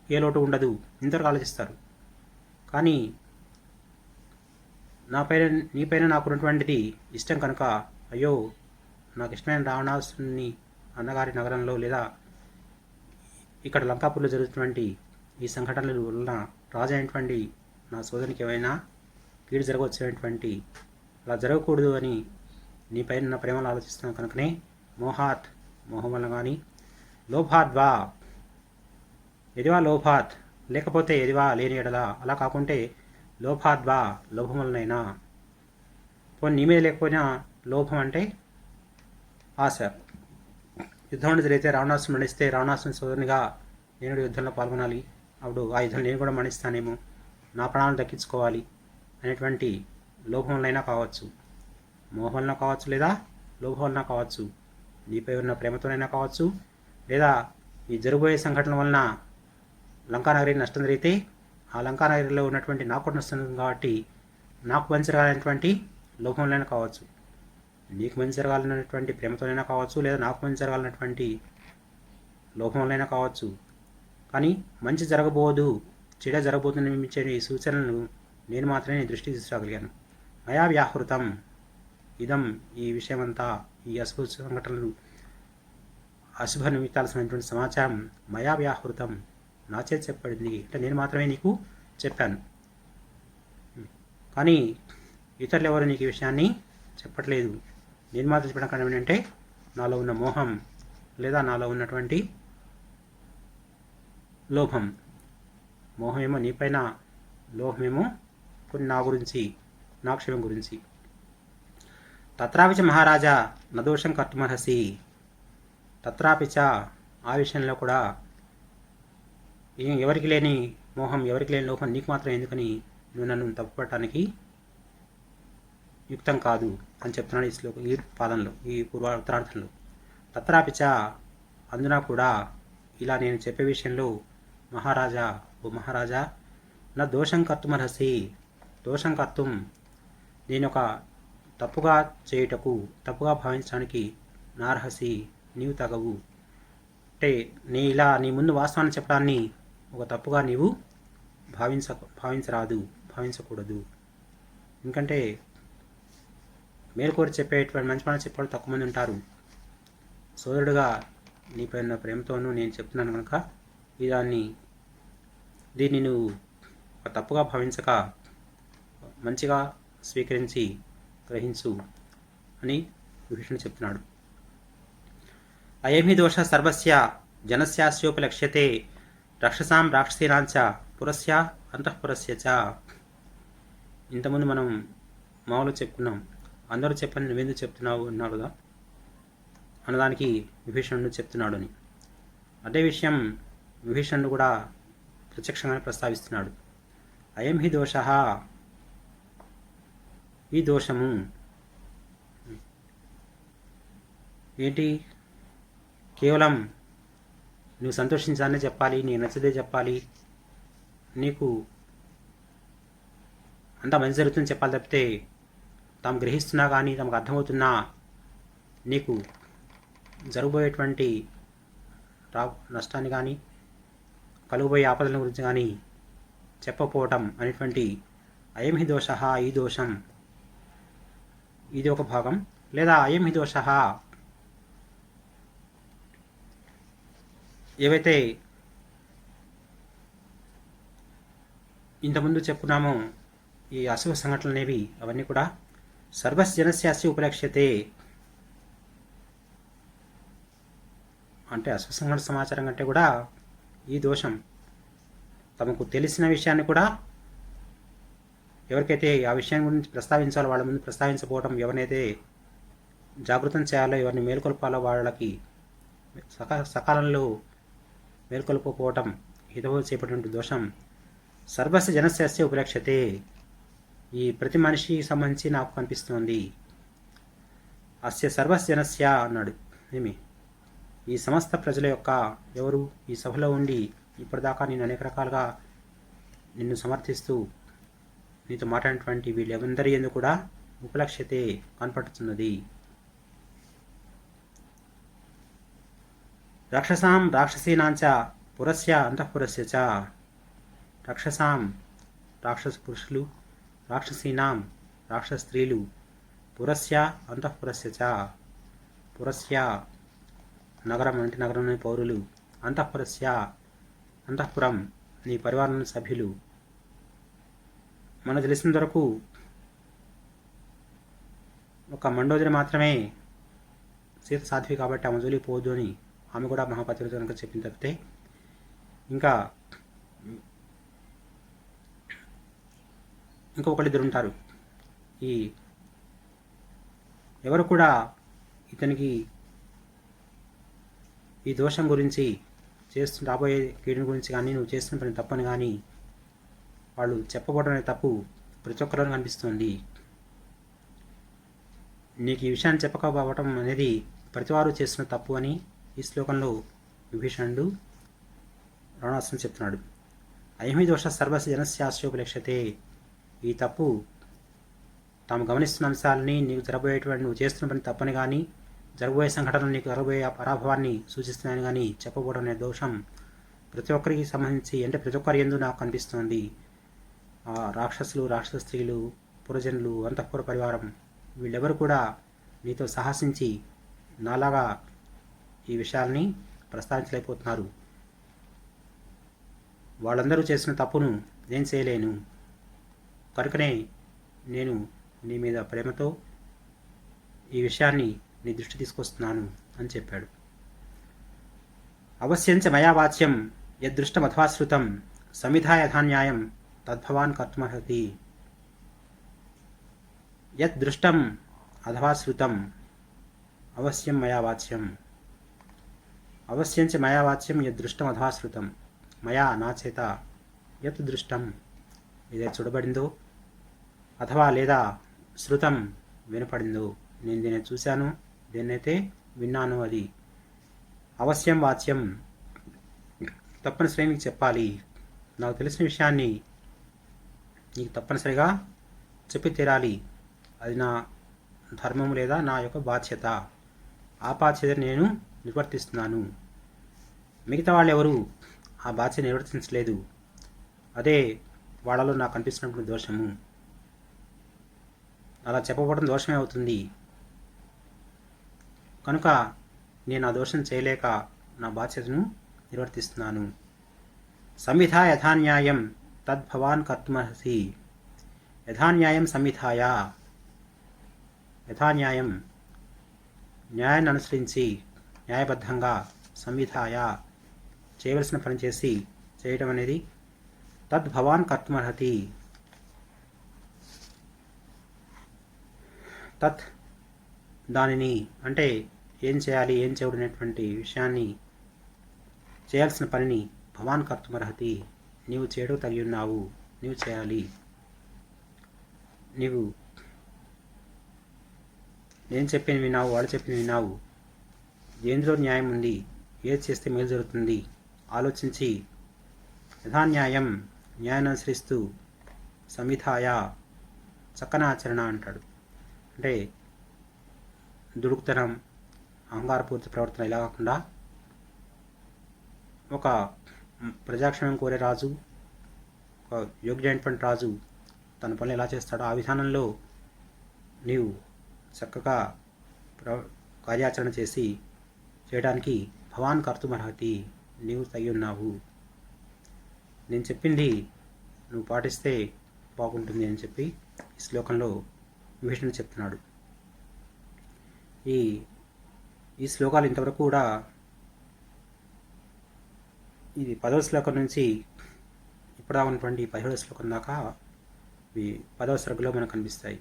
ఏ లోటు ఉండదు, ఇంతవరకు ఆలోచిస్తారు. కానీ నీపైన నాకున్నటువంటిది ఇష్టం కనుక, అయ్యో నాకు ఇష్టమైన రావణాసుని అన్నగారి నగరంలో లేదా ఇక్కడ లంకాపూర్లో జరుగుతున్నటువంటి ఈ సంఘటనల వలన రాజు అయినటువంటి నా సోదరునికి ఏమైనా కీడు జరగవచ్చేటువంటి, అలా జరగకూడదు అని నీపైన నా ప్రేమలో ఆలోచిస్తున్నాను కనుకనే మోహాత్, మోహం వల్ల కానీ, లోభాద్వా, ఎదివా లోభాత్, లేకపోతే ఎదివా లేని ఎడలా, అలా కాకుంటే లోభాద్వా, లోభం వలనైనా, పోనీ నీ మీద లేకపోయినా లోభం అంటే ఆశ. యుద్ధం జరిగితే రావణాసుని మరణిస్తే రావణాసుని సోదరునిగా నేను యుద్ధంలో పాల్గొనాలి, అప్పుడు ఆ యుద్ధంలో నేను కూడా మరణిస్తానేమో, నా ప్రాణాలను దక్కించుకోవాలి అనేటువంటి లోభం వలనైనా కావచ్చు, మోహం వలన కావచ్చు, లేదా లోభం వలన కావచ్చు, నీపై ఉన్న ప్రేమతోనైనా కావచ్చు, లేదా ఈ జరగబోయే సంఘటన వలన లంకానగరి నష్టం జరిగితే ఆ లంకానగరిలో ఉన్నటువంటి నాకు కూడా నష్టం కాబట్టి నాకు మంచి జరగాలనేటువంటి లోభం వలన కావచ్చు, నీకు మంచి జరగాలన్నటువంటి ప్రేమతోనైనా కావచ్చు, లేదా నాకు మంచి జరగాలన్నటువంటి లోభం వలనైనా కావచ్చు. కానీ మంచి జరగబోదు, చెడ జరగబోతుందనిపించే ఈ సూచనలను నేను మాత్రమే నీ దృష్టికి తీసుకురాగలిగాను. మయా వ్యాహృతం ఇదం, ఈ విషయమంతా, ఈ అశుభ సంఘటనలు, అశుభ నిమిత్తాల్సినటువంటి సమాచారం మయా వ్యాహృతం, నా చేతి చెప్పబడింది, అంటే నేను మాత్రమే నీకు చెప్పాను. కానీ ఇతరులు ఎవరు నీకు ఈ విషయాన్ని చెప్పట్లేదు. నేను మాత్రం చెప్పడం కారణం ఏంటంటే నాలో ఉన్న మోహం లేదా నాలో ఉన్నటువంటి లోభం. మోహమేమో నీపైన, లోహమేమో కొన్ని నా గురించి, నా క్షేమం గురించి. తత్రాపిచ మహారాజా నదోషం కర్తుమర్హసి, తత్రాపిచ, ఆ విషయంలో కూడా ఎవరికి లేని మోహం, ఎవరికి లేని లోహం నీకు మాత్రం ఎందుకని నువ్వు నన్ను తప్పుపట్టడానికి యుక్తం కాదు అని చెప్తున్నాడు ఈ శ్లోకం, ఈ పాదంలో, ఈ ఉత్తరార్థంలో. తత్రాపిచ, అందున కూడా, ఇలా నేను చెప్పే విషయంలో మహారాజా, ఓ మహారాజా, నా దోషం కర్తుమర్హసి, దోషం కర్తుం, నేను ఒక తప్పుగా చేయుటకు, తప్పుగా భావించడానికి, నార్హసి, నీవు తగవు, అంటే నీ ముందు వాస్తవాన్ని చెప్పడాన్ని ఒక తప్పుగా నీవు భావించరాదు, భావించకూడదు. ఎందుకంటే మేలుకోరి చెప్పేటువంటి మంచి మాట చెప్పాడు తక్కువ మంది ఉంటారు. సోదరుడుగా నీపై ఉన్న ప్రేమతోనూ నేను చెప్తున్నాను కనుక దీన్ని నువ్వు ఒక తప్పుగా భావించక మంచిగా స్వీకరించి గ్రహించు అని విభీషణుడు చెప్తున్నాడు. అయం హి దోష సర్వస్య జనస్యాస్యోపలక్ష్యతే రక్షసాం రాక్షసీనాంచ పురస్య అంతఃపురస్య చ. ఇంతకుముందు మనం మామూలు చెప్పుకున్నాం, అందరూ చెప్పని నువ్వెందుకు చెప్తున్నావు అన్నాడు కదా, అన్నదానికి విభీషణుడు చెప్తున్నాడు అని. అదే విషయం విభీషణుడు కూడా ప్రత్యక్షంగానే ప్రస్తావిస్తున్నాడు. అయం హి దోష, ఈ దోషము ఏంటి, కేవలం నువ్వు సంతోషించాలనే చెప్పాలి, నీకు నచ్చదే చెప్పాలి, నీకు అంతా మంచి జరుగుతుందని చెప్పాలి తప్పితే తాము గ్రహిస్తున్నా కానీ తమకు అర్థమవుతున్నా నీకు జరగబోయేటువంటి నష్టాన్ని కానీ కలుగుబోయే ఆపదల గురించి కానీ చెప్పకపోవటం అనేటువంటి అయం హి దోష, ఈ దోషం, ఇది ఒక భాగం. లేదా అయం హి దోష, ఏవైతే ఇంతకుముందు చెప్పుకున్నామో ఈ అశుభ సంఘటనలు అనేవి అవన్నీ కూడా సర్వస్ జనస్యాస్య ఉపలక్ష్యతే, అంటే అశుభ సంఘటన సమాచారం కంటే కూడా ఈ దోషం తమకు తెలిసిన విషయాన్ని కూడా ఎవరికైతే ఆ విషయం గురించి ప్రస్తావించాలో వాళ్ళ ముందు ప్రస్తావించకపోవడం, ఎవరినైతే జాగృతం చేయాలో, ఎవరిని మేల్కొల్పాలో వాళ్ళకి సకాలంలో మేల్కొల్పకపోవటం, హితవు చేపట్టినటువంటి దోషం సర్వస్య జనస్య ఉపలక్ష్యతే. ఈ ప్రతి మనిషికి సంబంధించి నాకు కనిపిస్తోంది. అస్య సర్వస్య జనస్య అన్నాడు. ఏమి ఈ సమస్త ప్రజల యొక్క, ఎవరు ఈ సభలో ఉండి ఇప్పటిదాకా నేను అనేక రకాలుగా నిన్ను సమర్థిస్తూ నీతో మాట్లాడినటువంటి వీళ్ళెందరి యందు కూడా ఉపలక్ష్యతే కనపడుతున్నది. రాక్షసాం రాక్షసీనాంచ పురస్య అంతఃపురస్య చ. రాక్షసాం రాక్షస పురుషులు, రాక్షసీనాం రాక్షస స్త్రీలు, పురస్య అంతఃపురస్య చ. పురస్య నగరం అంటే నగరంలోని పౌరులు, అంతఃపురస్య అంతఃపురం నీ పరివారంలోని సభ్యులు. మనకు తెలిసినంత వరకు ఒక మండోదరి మాత్రమే సీత సాధ్వి కాబట్టి ఆమె జోలికి పోవద్దు అని ఆమె కూడా మహాపతివ్రత కనుక చెప్పింది తప్పితే ఇంకా ఇంకొకళ్ళిద్దరు ఉంటారు. ఈ ఎవరు కూడా ఇతనికి ఈ దోషం గురించి రాబోయే కీడుని గురించి కానీ, నువ్వు చేస్తున్న పని తప్పని కానీ వాళ్ళు చెప్పబోవడం అనే తప్పు ప్రతి ఒక్కరిలో కనిపిస్తుంది. నీకు ఈ విషయాన్ని చెప్పకపోవటం అనేది ప్రతివారు చేస్తున్న తప్పు అని ఈ శ్లోకంలో విభీషణుడు రావణాసురుడు చెప్తున్నాడు. అయమి దోష సర్వస్య జనస్యాస్యోపలక్ష్యతే. ఈ తప్పు తాము గమనిస్తున్న అంశాలని, నీకు జరగబోయేటువంటి నువ్వు చేస్తున్న పని తప్పని కానీ, జరగబోయే సంఘటనలు నీకు జరగబోయే పరాభవాన్ని సూచిస్తున్నాయని కానీ చెప్పబోవడం అనే దోషం ప్రతి ఒక్కరికి సంబంధించి, అంటే ప్రతి ఒక్కరి యందు నాకు కనిపిస్తోంది. రాక్షసులు, రాక్షస స్త్రీలు, పురజనులు, అంతఃపుర పరివారం వీళ్ళెవరు కూడా నీతో సాహసించి నాలాగా ఈ విషయాల్ని ప్రస్తావించలేకపోతున్నారు. వాళ్ళందరూ చేసిన తప్పును నేను చేయలేను, కనుకనే నేను నీ మీద ప్రేమతో ఈ విషయాన్ని నీ దృష్టి తీసుకొస్తున్నాను అని చెప్పాడు. అవశ్యంచ మయా వాచ్యం యదృష్టమథవాశ్రుతం సమిధా యథాన్యాయం తద్భవాన్ కర్తుమర్హతి. యదృష్టం అథవా శ్రుతం అవశ్యం మయా వాచ్యం. అవశ్యంచ మయా వాచ్యం యదృష్టం అథవా శ్రుతం. మయా నా చేత యత్ దృష్టం ఏదైతే చూడబడిందో, అథవా లేదా శృతం వినపడిందో, నేను దీన్ని చూశాను, దేన్నైతే విన్నాను అది. అవశ్యం వాచ్యం తప్పనిసరిగా నీకు చెప్పాలి. నాకు తెలిసిన విషయాన్ని నీకు తప్పనిసరిగా చెప్పి తీరాలి. అది నా ధర్మం లేదా నా యొక్క బాధ్యత. ఆ బాధ్యత నేను నిర్వర్తిస్తున్నాను. మిగతా వాళ్ళు ఎవరు ఆ బాధ్యత నిర్వర్తించలేదు. అదే వాళ్ళలో నాకు అనిపిస్తున్నప్పుడు దోషము. అలా చెప్పబడడం దోషమే అవుతుంది. కనుక నేను ఆ దోషం చేయలేక నా బాధ్యతను నిర్వర్తిస్తున్నాను. సంవిధా యథాన్యాయం తద్భవాన్ కర్తుమర్హసి. యథాన్యాయం సంవిధాయ. యథాన్యాయం న్యాయాన్ని అనుసరించి, న్యాయబద్ధంగా, సంవిధాయ చేయవలసిన పని చేసి చేయటం అనేది తద్భవాన్ కర్తుమర్హతి. తత్ దానిని అంటే ఏం చేయాలి, ఏం చేయడనేటువంటి విషయాన్ని, చేయాల్సిన పనిని భవాన్ కర్తుమర్హతి నీవు చేయడం తగి ఉన్నావు, నీవు చేయాలి. నీవు నేను చెప్పింది విన్నావు, వాళ్ళు చెప్పింది విన్నావు, దేనిలో న్యాయం ఉంది, ఏది చేస్తే మేలు జరుగుతుంది ఆలోచించి యథాన్యాయం న్యాయాన్ని అనుసరిస్తూ సంవిధాయ చక్కన ఆచరణ అంటాడు. అంటే దుడుకుతనం, అహంకారపూరిత ప్రవర్తన ఇలా కాకుండా ఒక ప్రజాక్షేమం కోరే రాజు, ఒక యోగ్యమైనటువంటి రాజు తన పనులు ఎలా చేస్తాడో ఆ విధానంలో నీవు చక్కగా కార్యాచరణ చేసి చేయడానికి భవాన్ కర్తుమర్హతి నీవు తగి ఉన్నావు. నేను చెప్పింది నువ్వు పాటిస్తే బాగుంటుంది అని చెప్పి ఈ శ్లోకంలో విభీషణుడు చెప్తున్నాడు. ఈ శ్లోకాలు ఇంతవరకు కూడా ఇది 10వ శ్లోకం నుంచి ఇప్పుడా ఉన్నటువంటి 17వ శ్లోకం దాకా ఇవి 10వ సర్గలో మనకు కనిపిస్తాయి.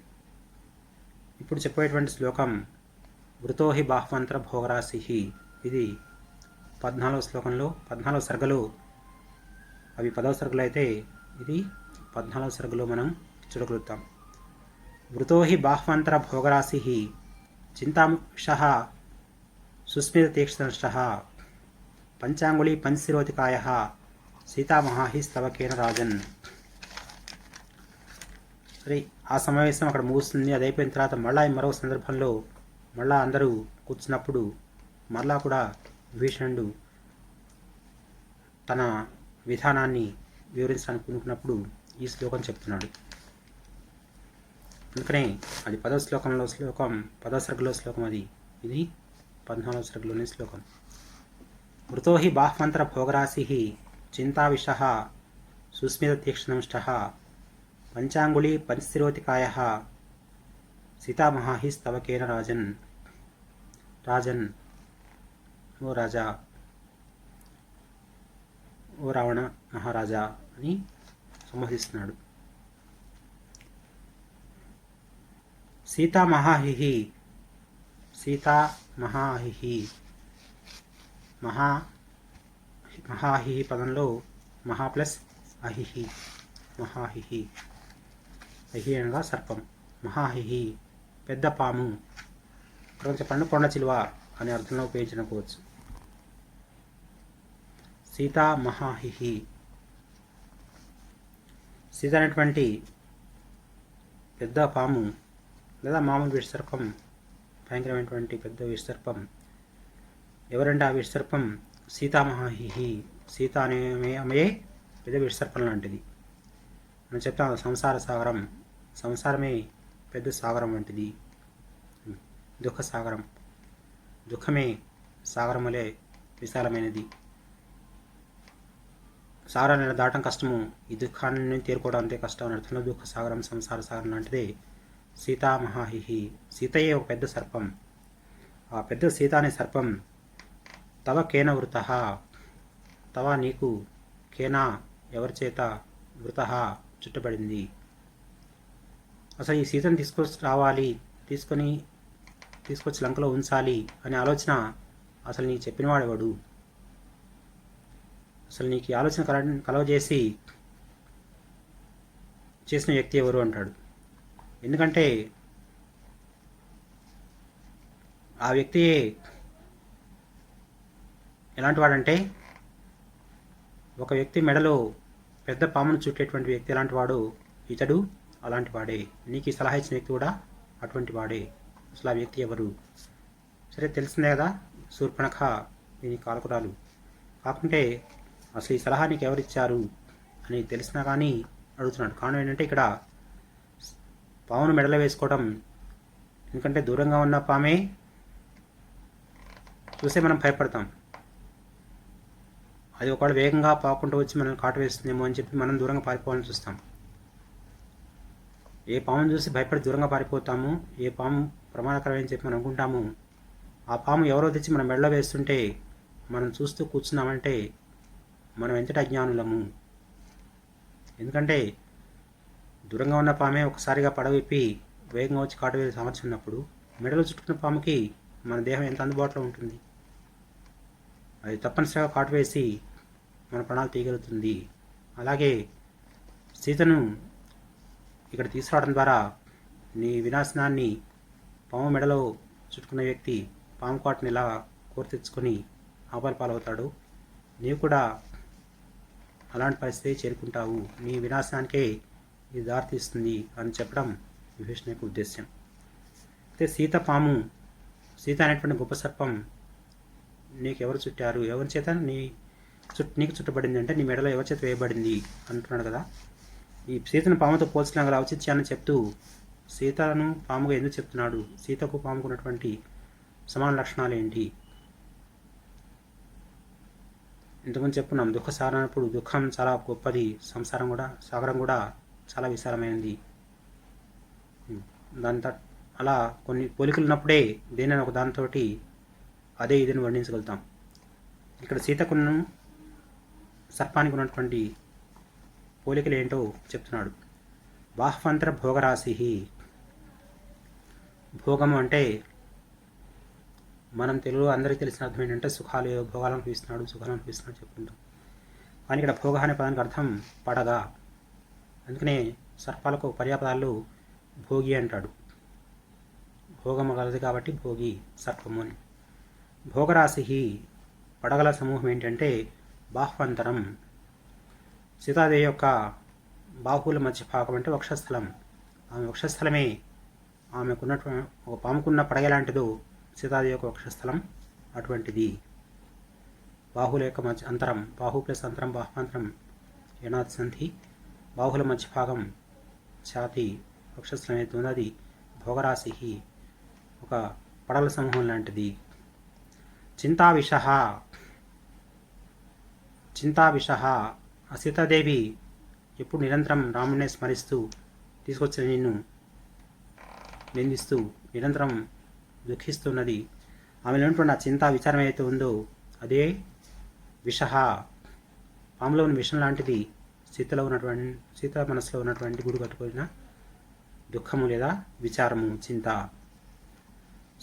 ఇప్పుడు చెప్పేటువంటి శ్లోకం వృతోహి బాహ్వంతర భోగరాశి. ఇది 14వ శ్లోకంలో 14వ సర్గలో, అవి 10వ సర్గలో అయితే ఇది 14వ సర్గలో మనం చూడగలుగుతాం. వృతోహి బాహ్వంతర భోగరాశి చింతాంశః సుస్మిత తీక్ష్ణశ్చః పంచాంగుళీ పంచశిరోతికాయః సీతామహాహి స్తవకేన రాజన్. సరే, ఆ సమావేశం అక్కడ ముగుస్తుంది. అది అయిపోయిన తర్వాత మళ్ళా మరో సందర్భంలో మళ్ళా అందరూ కూర్చున్నప్పుడు మరలా కూడా విభీషణుడు తన విధానాన్ని వివరించడానికి అనుకున్నప్పుడు ఈ శ్లోకం చెప్తున్నాడు. అందుకనే అది 10వ శ్లోకంలో శ్లోకం, 10వ సర్గలో శ్లోకం అది. ఇది 14వ సర్గలోని శ్లోకం. మృతోహి బాహ్వంతర భోగరాశి చింతావిషః సుస్మిత తీక్ష్ణంష్టః పంచాంగుళీ పంచశిరోతికాయః సీతామహాహి స్తవకేన రాజన్. రాజన్, ఓ రాజా, ఓ రావణ మహారాజా అని సంబోధిస్తున్నాడు. సీతామహాహి, సీతామహాహి, మహాహి పదంలో మహా ప్లస్ అహిహి, మహాహిహి, అహి అనగా సర్పం, మహాహిహి పెద్ద పాము, కొంచెం పండు కొండ చిలువ అనే అర్థంలో ఉపయోగించకపోవచ్చు. సీతా మహాహిహి, సీత అనేటువంటి పెద్ద పాము లేదా మామూలు విషసర్పం, భయంకరమైనటువంటి పెద్ద విషసర్పం. ఎవరంటే ఆ విషసర్పం? సీతామహాహిహి, సీత అనే అమ్మయే పెద్ద విషసర్పం లాంటిది. మనం చెప్తాం సంసార సాగరం, సంసారమే పెద్ద సాగరం వంటిది, దుఃఖ సాగరం, దుఃఖమే సాగరం వలె విశాలమైనది. సాగరాన్ని దాటం కష్టము, ఈ దుఃఖాన్ని తేరుకోవడం అంతే కష్టం అని అర్థంలో దుఃఖ సాగరం, సంసార సాగరం లాంటిదే సీతామహాహిహి. సీతయే ఒక పెద్ద సర్పం. ఆ పెద్ద సీత అనే సర్పం తవ కేన వృత, తవ నీకు, కేనా ఎవరి చేత, వృత చుట్టబడింది. అసలు ఈ సీతను తీసుకొచ్చి లంకలో ఉంచాలి అనే ఆలోచన అసలు నీకు చెప్పినవాడెవడు? అసలు నీకు ఈ ఆలోచన కలవజేసి చేసిన వ్యక్తి ఎవరు అంటాడు. ఎందుకంటే ఆ వ్యక్తి ఎలాంటి వాడంటే, ఒక వ్యక్తి మెడలో పెద్ద పామును చుట్టేటువంటి వ్యక్తి ఎలాంటి వాడు, ఇతడు అలాంటి వాడే. నీకు ఈ సలహా ఇచ్చిన వ్యక్తి కూడా అటువంటి వాడే. అసలు ఆ వ్యక్తి ఎవరు? సరే, తెలిసిందే కదా, శూర్పణఖ దీని కాలకురాలు. కాకుంటే అసలు ఈ సలహా నీకు ఎవరిచ్చారు అని తెలిసినా కానీ అడుగుతున్నాడు. కారణం ఏంటంటే ఇక్కడ పామును మెడలో వేసుకోవడం, ఎందుకంటే దూరంగా ఉన్న పామే చూసే మనం భయపడతాం. అది ఒకవేళ వేగంగా పాకుంటూ వచ్చి మనల్ని కాటు వేస్తుందేమో అని చెప్పి మనం దూరంగా పారిపోవాలని చూస్తాం. ఏ పామును చూసి భయపడి దూరంగా పారిపోతాము, ఏ పాము ప్రమాదకరమని చెప్పి మనం అనుకుంటాము, ఆ పాము ఎవరో తెచ్చి మనం మెడలో వేస్తుంటే మనం చూస్తూ కూర్చున్నామంటే మనం ఎంతటి అజ్ఞానులము. ఎందుకంటే దూరంగా ఉన్న పామే ఒకసారిగా పడవిప్పి వేగంగా వచ్చి కాటు వేసే సామర్థ్యం ఉన్నప్పుడు మెడలో చుట్టుకున్న పాముకి మన దేహం ఎంత అందుబాటులో ఉంటుంది? అది తప్పనిసరిగా కాటు వేసి మన ప్రాణాలు తీయగలుగుతుంది. అలాగే సీతను ఇక్కడ తీసుకురావడం ద్వారా నీ వినాశనాన్ని పాము మెడలో చుట్టుకున్న వ్యక్తి పాము కాటుని ఇలా కోరి తెచ్చుకొని ఆపల పాలవుతాడు. నీవు కూడా అలాంటి పరిస్థితి చేరుకుంటావు, నీ వినాశనానికే ఇది దారితీస్తుంది అని చెప్పడం విభీషణ యొక్క ఉద్దేశ్యం. అయితే సీత అనేటువంటి గొప్ప సర్పం నీకు ఎవరు చుట్టారు, ఎవరి చేత నీకు చుట్టబడింది అంటే నీ మెడలో ఎవరి చేత వేయబడింది అంటున్నాడు కదా. ఈ సీతను పాముతో పోల్చడం గల ఔచిత్యాన్ని చెప్తూ సీతను పాముగా ఎందుకు చెప్తున్నాడు, సీతకు పాముకు ఉన్నటువంటి సమాన లక్షణాలు ఏంటి? ఇంతకుముందు చెప్పుకున్నాం, దుఃఖ సాగరప్పుడు దుఃఖం చాలా గొప్పది, సాగరం కూడా చాలా విశాలమైనది. దాంతో అలా కొన్ని పోలికలు ఉన్నప్పుడే దేనైనా ఒక దానితో అదే ఇదని వర్ణించగలుగుతాం. ఇక్కడ సీతకును సర్పానికి ఉన్నటువంటి పోలికలు ఏంటో చెప్తున్నాడు. బాహ్వంతర భోగరాశి. భోగము అంటే మనం తెలుగులో అందరికీ తెలిసిన అర్థం ఏంటంటే సుఖాలు, భోగాలను అనిపిస్తున్నాడు, సుఖాలను అనిపిస్తున్నాడు చెప్పుకుంటాం. కానీ ఇక్కడ భోగ అనే పదానికి అర్థం పడగ. అందుకనే సర్పాలకు పర్యాపదాలు భోగి అంటాడు. భోగము కలది కాబట్టి భోగి సర్పము అని. భోగరాశి పడగల సమూహం ఏంటంటే బాహ్వంతరం. సీతాదేవి యొక్క బాహువుల మధ్య భాగం అంటే వక్షస్థలం. ఆమె వక్షస్థలమే ఆమెకున్నటువంటి ఒక పాముకున్న పడగ లాంటిదో సీతాదేవి యొక్క వక్షస్థలం అటువంటిది. బాహువుల యొక్క మధ్య అంతరం, బాహు ప్లస్ అంతరం బాహ్వాంతరం యనాథ్ సంధి. బాహువుల మధ్య భాగం ఛాతి వక్షస్థలం అయితే ఉంది, అది భోగరాశి, ఒక పడగల సమూహం లాంటిది. చింతావిష. చింతావిష. ఆ సీతాదేవి ఎప్పుడు నిరంతరం రాముడిని స్మరిస్తూ తీసుకొచ్చిన నిన్ను నిందిస్తూ నిరంతరం దుఃఖిస్తున్నది. ఆమెలో ఉన్నటువంటి ఆ చింతా విచారం ఏదైతే ఉందో అదే విష. పాములో ఉన్న విషం లాంటిది సీతలో ఉన్నటువంటి సీత మనసులో ఉన్నటువంటి గుడి కట్టుకున్న దుఃఖము లేదా విచారము, చింత.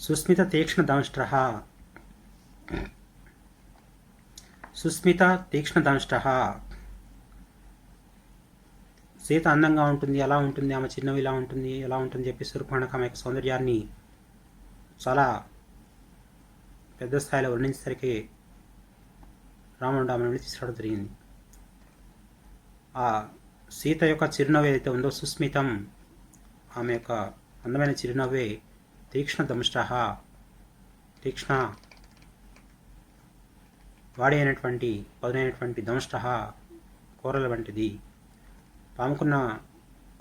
సుస్మిత తీక్ష్ణ దంష్ట్ర. సుస్మిత తీక్ష్ణ దంష్ట్ర. సీత అందంగా ఉంటుంది, అలా ఉంటుంది, ఆమె చిన్నవి ఇలా ఉంటుంది, ఎలా ఉంటుంది చెప్పి శూర్పణఖ ఆమె యొక్క సౌందర్యాన్ని చాలా పెద్ద స్థాయిలో వర్ణించేసరికి రాముడు ఆమెను తీసుకురావడం జరిగింది. ఆ సీత యొక్క చిరునవ్వు ఏదైతే ఉందో సుస్మితం, ఆమె యొక్క అందమైన చిరునవ్వే తీక్ష్ణ దంష్ట. తీక్ష్ణ వాడి అయినటువంటి పదునైనటువంటి దంష్ట కూరల వంటిది. పాముకున్న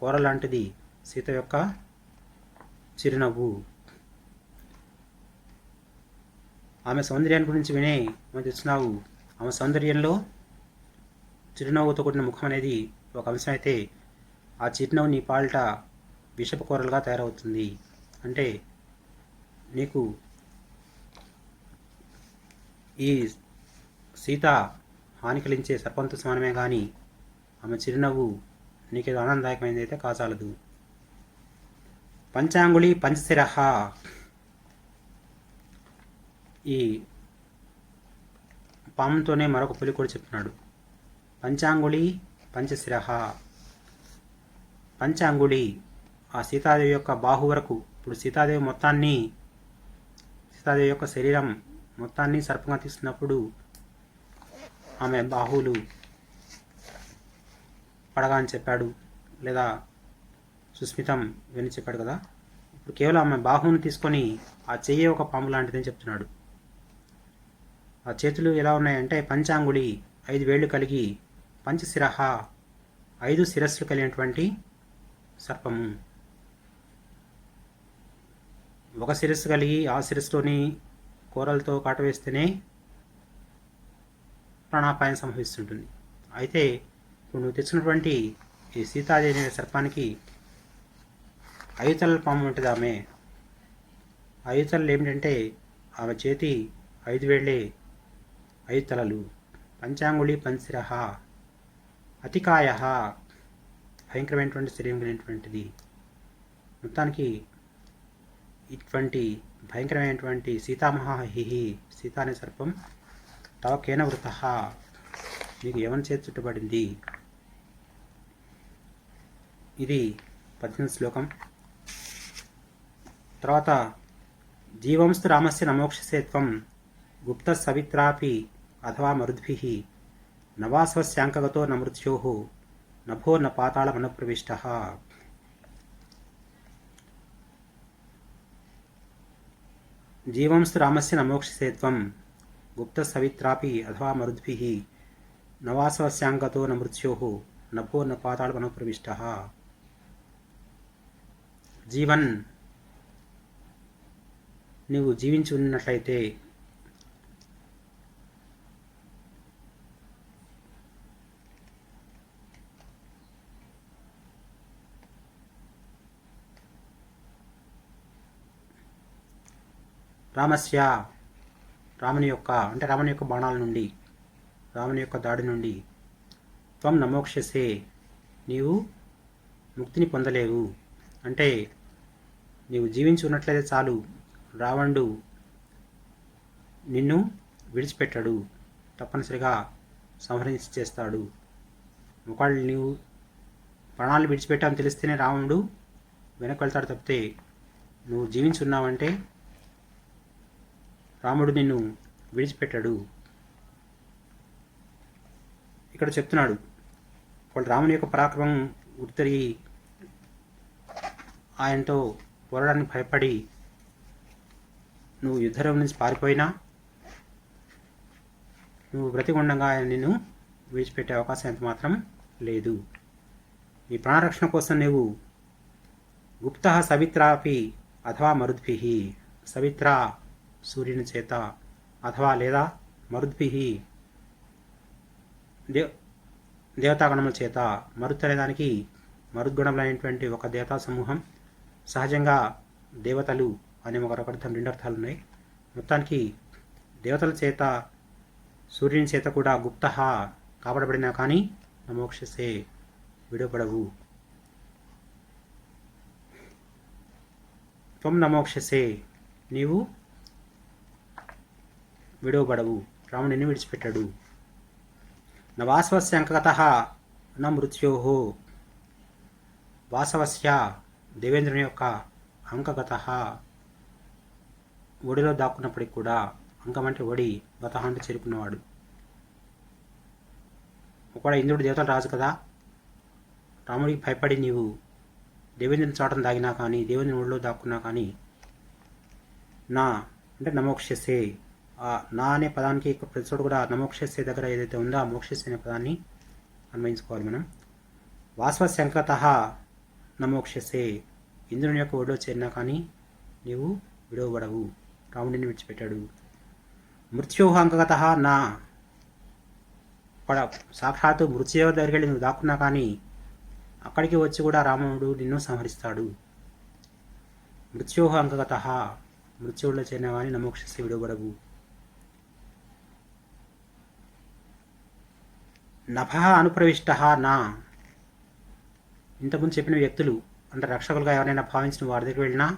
కూర లాంటిది సీత యొక్క చిరునవ్వు. ఆమె సౌందర్యాన్ని గురించి వినే మనం తెచ్చినావు. ఆమె సౌందర్యంలో చిరునవ్వుతో కూడిన ముఖం అనేది ఒక అంశం అయితే, ఆ చిరునవ్వు నీ పాలిట విషపు కూరలుగా తయారవుతుంది. అంటే నీకు ఈ సీత హాని కలిగించే సర్పంతో సమానమే కానీ ఆమె చిరునవ్వు నీకేదో ఆనందదాయకమైనది అయితే కాచాలదు. పంచాంగుళి పంచశిర. ఈ పాముతోనే మరొక పులి కూడా చెప్తున్నాడు. పంచాంగుళి పంచశిర. పంచాంగుళి ఆ సీతాదేవి యొక్క బాహు వరకు. ఇప్పుడు సీతాదేవి మొత్తాన్ని, సీతాదేవి యొక్క శరీరం మొత్తాన్ని సర్పంగా తీసుకున్నప్పుడు ఆమె బాహువులు పడగా అని చెప్పాడు, లేదా సుస్మితం ఇవన్నీ చెప్పాడు కదా. ఇప్పుడు కేవలం ఆమె బాహువుని తీసుకొని ఆ చెయ్యి ఒక పాము లాంటిదని చెప్తున్నాడు. ఆ చేతులు ఎలా ఉన్నాయంటే పంచాంగుళి 5 వేళ్లు కలిగి, పంచశిర 5 శిరస్సులు కలిగినటువంటి సర్పము. ఒక శిరస్సు కలిగి ఆ శిరస్సులోని కూరలతో కాటవేస్తేనే ప్రాణాపాయం సంభవిస్తుంటుంది. అయితే ఇప్పుడు నువ్వు తెచ్చినటువంటి ఈ సీతాదేవి అనే సర్పానికి 5 తలల పాము ఉంటుంది. ఆమె 5 తలలు ఏమిటంటే ఆమె చేతి 5 వేళ్లే 5 తలలు. పంచాంగుళి పంచశిర. అతికాయ, భయంకరమైనటువంటి శరీరం కలిగినటువంటిది. మొత్తానికి ఇటువంటి భయంకరమైనటువంటి సీతామహాహిహి, సీత అనే సర్పం తవ కేన వృత, నీకు యవన చేతి చుట్టబడింది. ఇది 18 శ్లోకం. తర్వాత జీవంస్తు రామస్య నమోక్షసే త్వం గుప్త సవిత్రాపి అథవా మరుద్భిః నవాస్వస్యాంకగతో న మృత్యోః నభో న పాతాళమనుప్రవిష్టః. జీవంస్తు రామస్య నమోక్షసే త్వం గుప్త సవిత్రాపి అథవా మరుద్భిః నవాస్వస్యాంకగతో న మృత్యోః నభో న పాతాళమనుప్రవిష్టః. జీవన్, నీవు జీవించి ఉన్నట్లయితే రామస్య, రాముని యొక్క అంటే రాముని యొక్క బాణాల నుండి, రాముని యొక్క దాడి నుండి, త్వం నమోక్షసే, నీవు ముక్తిని పొందలేవు. అంటే నీవు జీవించి ఉన్నట్లయితే చాలు, రావణుడు నిన్ను విడిచిపెట్టడు, తప్పనిసరిగా సంహరించి చేస్తాడు. ఒకవేళ నీవు ప్రాణాలు విడిచిపెట్టామని తెలిస్తేనే రావణుడు వెనక్కి వెళ్తాడు తప్పితే, నువ్వు జీవించి ఉన్నావంటే రాముడు నిన్ను విడిచిపెట్టాడు. ఇక్కడ చెప్తున్నాడు, వాళ్ళు రాముని యొక్క పరాక్రమం గుర్తెరిగి ఆయనతో పోరాడానికి భయపడి నువ్వు యుద్ధరం నుంచి పారిపోయినా నువ్వు బ్రతికుండగా ఆయన నిన్ను విడిచిపెట్టే అవకాశం ఎంత మాత్రం లేదు. నీ ప్రాణరక్షణ కోసం నువ్వు గుప్త సవిత్రాపి అథవా మరుద్భిః, సవిత్ర సూర్యుని చేత, అథవా లేదా మరుద్భిః దేవతాగణముల చేత. మరుత్ అనే దానికి మరుద్గుణములైనటువంటి ఒక దేవతా సమూహం, సహజంగా దేవతలు అనే ఒక అర్థం, రెండు అర్థాలు ఉన్నాయి. మొత్తానికి దేవతల చేత, సూర్యుని చేత కూడా గుప్త కాపాడబడినా కానీ నమోక్షసే విడవబడవు. త్వం నమోక్షసే నీవు విడవబడవు, రాముడిని విడిచిపెట్టాడు. న వాసవస్య అంకగతః న మృత్యోః, వాసవస్య దేవేంద్రుని యొక్క అంకగతః ఒడిలో దాక్కున్నప్పటికి కూడా, అంకం అంటే ఒడి, గతః అంటే చేరుకున్నవాడు. ఒకవేళ ఇంద్రుడు దేవతల రాజు కదా, రాముడికి భయపడి నీవు దేవేంద్రుని చాటను దాగినా కానీ, దేవేంద్రుని ఒడిలో దాక్కున్నా కానీ, నా అంటే నమోక్షసే, నా అనే పదానికి ప్రతి చోటు కూడా నమోక్షసే దగ్గర ఏదైతే ఉందో ఆ మోక్షసే అనే పదాన్ని అన్వయించుకోవాలి మనం. వాసవస్య అంకగతః నమోక్షసే, ఇంద్రుని యొక్క ఒడిలో చేరినా కానీ నీవు విడవబడవు, రాముడిని విడిచిపెట్టాడు. మృత్యోః అంకగతః నా, సాక్షాత్తు మృత్యుదేవ దగ్గరికి వెళ్ళి నువ్వు దాక్కున్నా కానీ అక్కడికి వచ్చి కూడా రాముడు నిన్ను సంహరిస్తాడు. మృత్యోః అంకగతః, మృత్యువులో చేరినా కానీ నమోక్షసే విడవబడవు. నభః అనుప్రవిష్టః నా, ఇంతకుముందు చెప్పిన వ్యక్తులు అంటే రక్షకులుగా ఎవరైనా భావించిన వారి దగ్గరికి వెళ్ళినా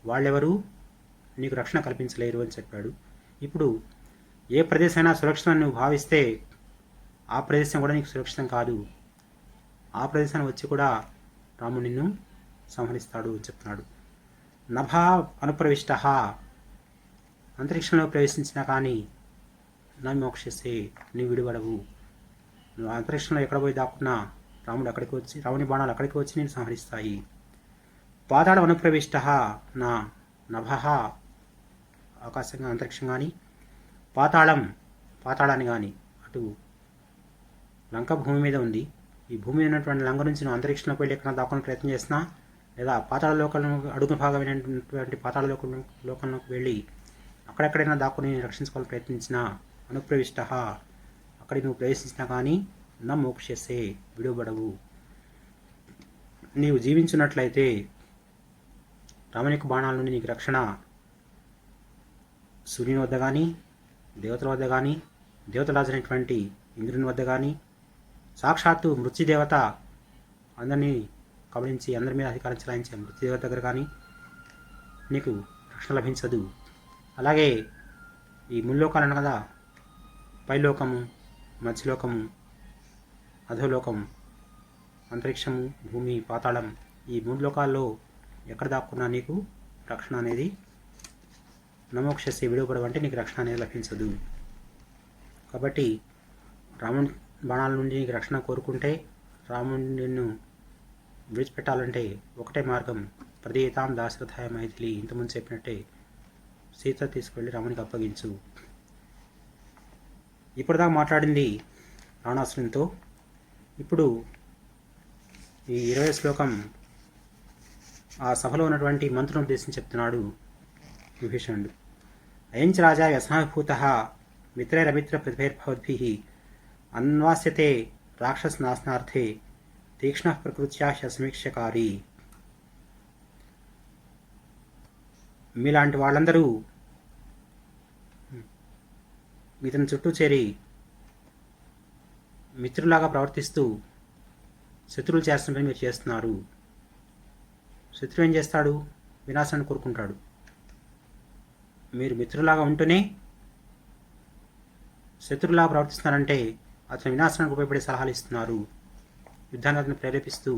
వాళ్ళెవరు నీకు రక్షణ కల్పించలేరు అని చెప్పాడు. ఇప్పుడు ఏ ప్రదేశమైనా సురక్షితం నువ్వు భావిస్తే ఆ ప్రదేశం కూడా నీకు సురక్షితం కాదు, ఆ ప్రదేశాన్ని వచ్చి కూడా రాముడు నిన్ను సంహరిస్తాడు అని చెప్తున్నాడు. నభ అనుప్రవిష్టః, అంతరిక్షంలో ప్రవేశించినా కానీ నా మోక్షసే నీవు విడివడవు. నువ్వు అంతరిక్షంలో ఎక్కడ పోయి దాక్కున్నా రాముని బాణాలు అక్కడికి వచ్చి నేను సంహరిస్తాయి. పాతాళం అనుప్రవిష్టః నా, నభః ఆకాశంగా అంతరిక్షం కానీ, పాతాళాన్ని కానీ, అటు లంక భూమి మీద ఉంది, ఈ భూమి మీద ఉన్నటువంటి లంక నుంచి నువ్వు అంతరిక్షంలోకి వెళ్ళి ఎక్కడ దాక్కునే ప్రయత్నం చేసినా, లేదా పాతాళ లోకంలో అడుగు భాగమైనటువంటి పాతాళ లోకంలోకి వెళ్ళి అక్కడెక్కడైనా దాక్కుని రక్షించుకోవాలని ప్రయత్నించినా, అనుప్రవిష్టః అక్కడికి నువ్వు ప్రవేశించినా కానీ నా మోక్షసే విడువబడవు. నీవు జీవించున్నట్లయితే రాముని యొక్క బాణాల నుండి నీకు రక్షణ సూర్యుని వద్ద కానీ, దేవతల వద్ద కానీ, దేవతల రాజైనటువంటి ఇంద్రుని వద్ద కానీ, సాక్షాత్తు మృత్యుదేవత అందరినీ కబలించి అందరి మీద అధికారం చెలాయించే మృత్యుదేవత దగ్గర కానీ నీకు రక్షణ లభించదు. అలాగే ఈ ముల్లోకాలను కదా, పైలోకము, మధ్యలోకము, అధోలోకము, అంతరిక్షము, భూమి, పాతాళం, ఈ మూడు లోకాల్లో ఎక్కడ దాక్కున్నా నీకు రక్షణ అనేది నమోక్షసే విడవబడవు, అంటే నీకు రక్షణ అనేది లభించదు. కాబట్టి రాముని బాణాల నుండి నీకు రక్షణ కోరుకుంటే, రాముని నిన్ను విడిచిపెట్టాలంటే ఒకటే మార్గం, ప్రదీతాం దాశరథాయ మైథిలి, ఇంతకుముందు చెప్పినట్టే సీత తీసుకువెళ్ళి రామునికి అప్పగించు. ఇప్పటిదాకా మాట్లాడింది రావణాసురునితో. ఇప్పుడు ఈ 20వ శ్లోకం ఆ సభలో ఉన్నటువంటి మంత్రులను ఉద్దేశించి చెప్తున్నాడు విభీషణుడు. అయంచ రాజా వ్యసనాభిభూతః మిత్రైరమిత్ర ప్రతిభైర్భవద్భిః అన్వాస్యతే రాక్షసనాశనార్థే తీక్ష్ణః ప్రకృత్యా సమీక్షకారి. మీలాంటి వాళ్ళందరూ ఇతని చుట్టూ చేరి మిత్రులాగా ప్రవర్తిస్తూ శత్రువులు చేస్తున్న పని మీరు చేస్తున్నారు. శత్రువు ఏం చేస్తాడు? వినాశాన్ని కోరుకుంటాడు. మీరు మిత్రులాగా ఉంటూనే శత్రువులాగా ప్రవర్తిస్తున్నారంటే అతని వినాశానికి ఉపయోగపడే సలహాలు ఇస్తున్నారు. యుద్ధాన్ని అతను ప్రేరేపిస్తూ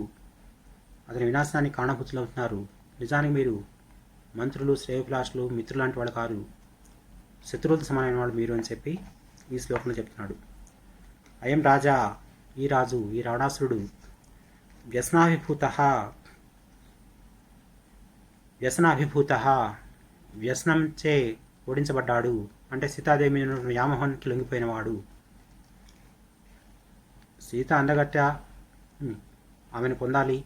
అతని వినాశానికి కారణభూతులు అవుతున్నారు. నిజానికి మీరు మంత్రులు, శ్రేయోభిలాషులు, మిత్రులు లాంటి వాళ్ళు కారు, శత్రువులతో సమానమైన వాడు మీరు అని చెప్పి ఈ శ్లోకంలో చెప్తున్నాడు. అయం రాజా, ఈ రాజు, ఈ రావణాసురుడు వ్యసనాభిభూత వ్యసనంచే ఓడించబడ్డాడు. అంటే సీతాదేవి మీద ఉన్న వ్యామోహానికి లొంగిపోయినవాడు. సీత అందగట్ట, ఆమెను పొందాలి,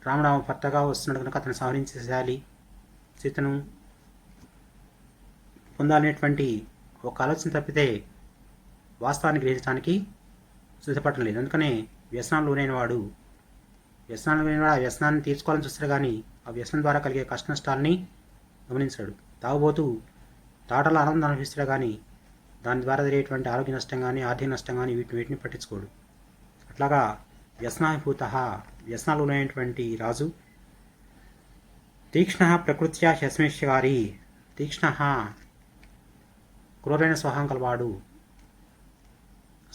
రాముడు ఆమె భర్తగా వస్తున్నాడు కనుక అతను సంహరించేసేయాలి, సీతను పొందాలనేటువంటి ఒక ఆలోచన తప్పితే వాస్తవాన్ని గ్రహించడానికి సిద్ధపడటం లేదు. అందుకనే వ్యసనాలు లోనైన వాడు ఆ వ్యసనాన్ని తీర్చుకోవాలని చూస్తాడు, కానీ ఆ వ్యసనం ద్వారా కలిగే కష్ట నష్టాలని గమనించాడు. తాగుబోతూ తాటలో ఆనందం అనిపిస్తాడు, కానీ దాని ద్వారా జరిగేటువంటి ఆరోగ్య నష్టం కానీ ఆర్థిక నష్టం కానీ వీటిని పట్టించుకోడు. అట్లాగా వ్యసనాభిభూత, వ్యసనాలు ఉన్నటువంటి రాజు తీక్ష్ణ ప్రకృత్యా శస్మేష్యగారి, తీక్ష్ణ క్రూరైన స్వభావం కలవాడు,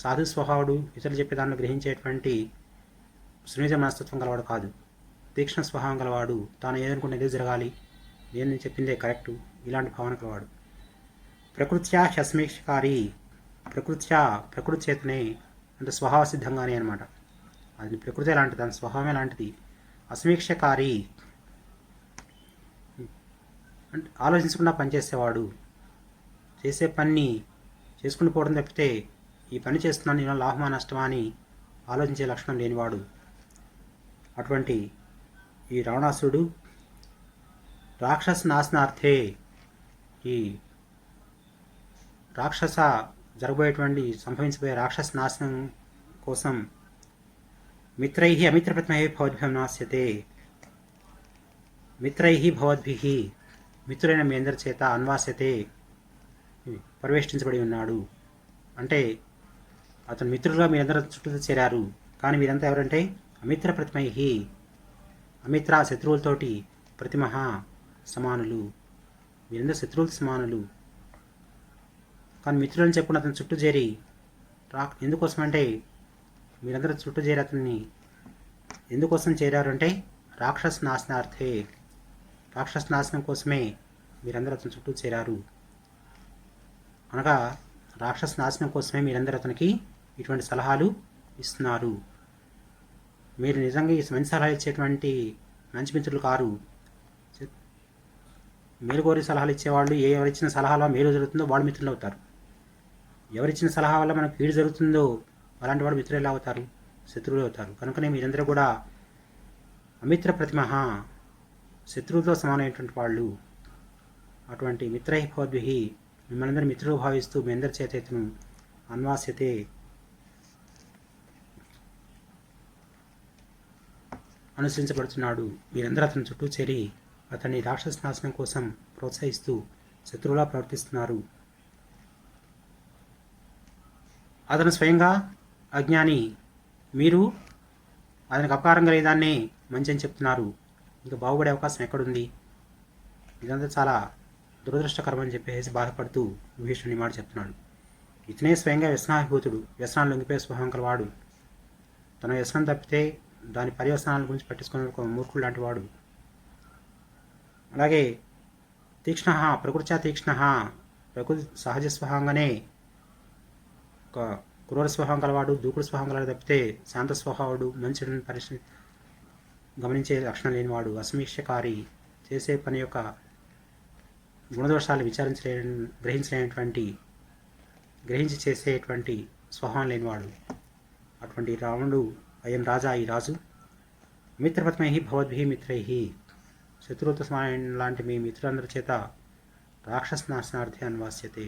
సాధు స్వభావుడు, ఇతరులు చెప్పే దాన్ని గ్రహించేటువంటి సునిజ మనస్తత్వం గలవాడు కాదు. తీక్ష్ణ స్వభావం గలవాడు, తాను ఏదనుకుంటే ఏదో జరగాలి, నేను చెప్పిందే కరెక్టు, ఇలాంటి భావన కలవాడు. ప్రకృత్యా శస్మేక్షకారి, ప్రకృతి చేతనే అంటే స్వభావ సిద్ధంగానే అనమాట. అది ప్రకృతి లాంటిది, దాని స్వభావమే లాంటిది. అసమీక్షకారి అంటే ఆలోచించకుండా పనిచేసేవాడు, చేసే పని చేసుకుని పోవడం తప్పితే ఈ పని చేస్తున్నాను నేను లాభమా నష్టమా అని ఆలోచించే లక్షణం లేనివాడు. అటువంటి ఈ రావణాసురుడు రాక్షస నాశనార్థే, ఈ సంభవించబోయే రాక్షస నాశనం కోసం మిత్రై అమిత్రప్రతిమై భవద్భ్యం నాశ్యతే, మిత్రై భవద్భిః, మిత్రులైన మీ అందరి చేత అన్వాస్యతే పరివేష్టించబడి ఉన్నాడు. అంటే అతను మిత్రులుగా మీరందరూ చుట్టూ చేరారు, కానీ మీరంతా ఎవరంటే అమిత్ర ప్రతిమై, అమిత్ర శత్రువులతోటి, ప్రతిమ సమానులు, మీరందరూ శత్రువులతో సమానులు. కానీ మిత్రులని చెప్పుకుని అతను చుట్టూ చేరి ఎందుకోసం అంటే మీరందరూ చుట్టూ చేరి అతన్ని ఎందుకోసం చేరారు అంటే రాక్షస నాశనార్థే, రాక్షస నాశనం కోసమే మీరందరూ అతని చుట్టూ చేరారు. అనగా రాక్షస నాశనం కోసమే మీరందరూ అతనికి ఇటువంటి సలహాలు ఇస్తున్నారు. మీరు నిజంగా ఈ మంచి సలహాలు ఇచ్చేటువంటి మంచి మిత్రులు కారు. మేలు కోరి సలహాలు ఇచ్చేవాళ్ళు ఎవరిచ్చిన సలహాలో మేలు జరుగుతుందో వాడు మిత్రులు అవుతారు. ఎవరిచ్చిన సలహా వల్ల మనకు కీడు జరుగుతుందో అలాంటి వాడు మిత్రులు ఎలా అవుతారు? శత్రువులు అవుతారు. కనుకనే మీరందరూ కూడా అమిత్ర ప్రతిమ, శత్రువులతో సమానమైనటువంటి వాళ్ళు. అటువంటి మిత్రై భవద్భిః, మిమ్మల్ని అందరూ మిత్రులు భావిస్తూ మీ అందరి చేత ఇతను అన్వాస్యతే అనుసరించబడుతున్నాడు. మీరందరూ అతని చుట్టూ చేరి అతన్ని రాక్షస నాశనం కోసం ప్రోత్సహిస్తూ శత్రువులా ప్రవర్తిస్తున్నారు. అతను స్వయంగా అజ్ఞాని, మీరు అతనికి అపకారం కలిగేదాన్నే మంచి అని చెప్తున్నారు. ఇంకా బాగుపడే అవకాశం ఎక్కడుంది? ఇదంతా చాలా దురదృష్టకరం అని చెప్పేసి బాధపడుతూ విభీషణుని మాట చెప్తున్నాడు. ఇతనే స్వయంగా వ్యసనాభిభూతుడు, వ్యసనాలు లొంగిపోయే స్వభావం కలవాడు. తన వ్యసనం తప్పితే దాని పర్యవసనాల గురించి పట్టించుకునే ఒక మూర్ఖుడు లాంటి వాడు. అలాగే తీక్ష్ణ, ప్రకృత్యా తీక్ష్ణ, ప్రకృతి సహజ స్వభావంగానే ఒక క్రూర స్వభావం కలవాడు, దూకుడు స్వభావం కలవాడు తప్పితే శాంత స్వభావుడు, మంచి గమనించే లక్షణం లేనివాడు. అసమీక్షకారి, చేసే పని యొక్క గుణదోషాలు గ్రహించి చేసేటువంటి స్వభావం లేనివాడు. అటువంటి రావణుడు అయం రాజా, ఈ రాజు మిత్రపత్మై భవద్భిః మిత్రై, శత్రువులతో సమానం లాంటి మీ మిత్రులందరి చేత రాక్షస నాశనార్థే అన్వాస్యతే,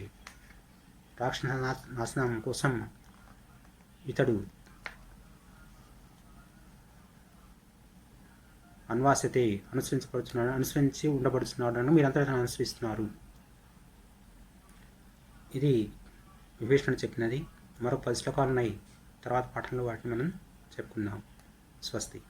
రాక్షస నాశనం కోసం ఇతడు అన్వాస్యతే అనుసరించి ఉండబడుతున్నాడు అని మీరంతా అనుసరిస్తున్నారు. ఇది విభీషణుడు చెప్పినది. మరో 10 శ్లోకాలు ఉన్నాయి. తర్వాత పాఠంలో వాటిని మనం చెప్పుకుందాం. స్వస్తి.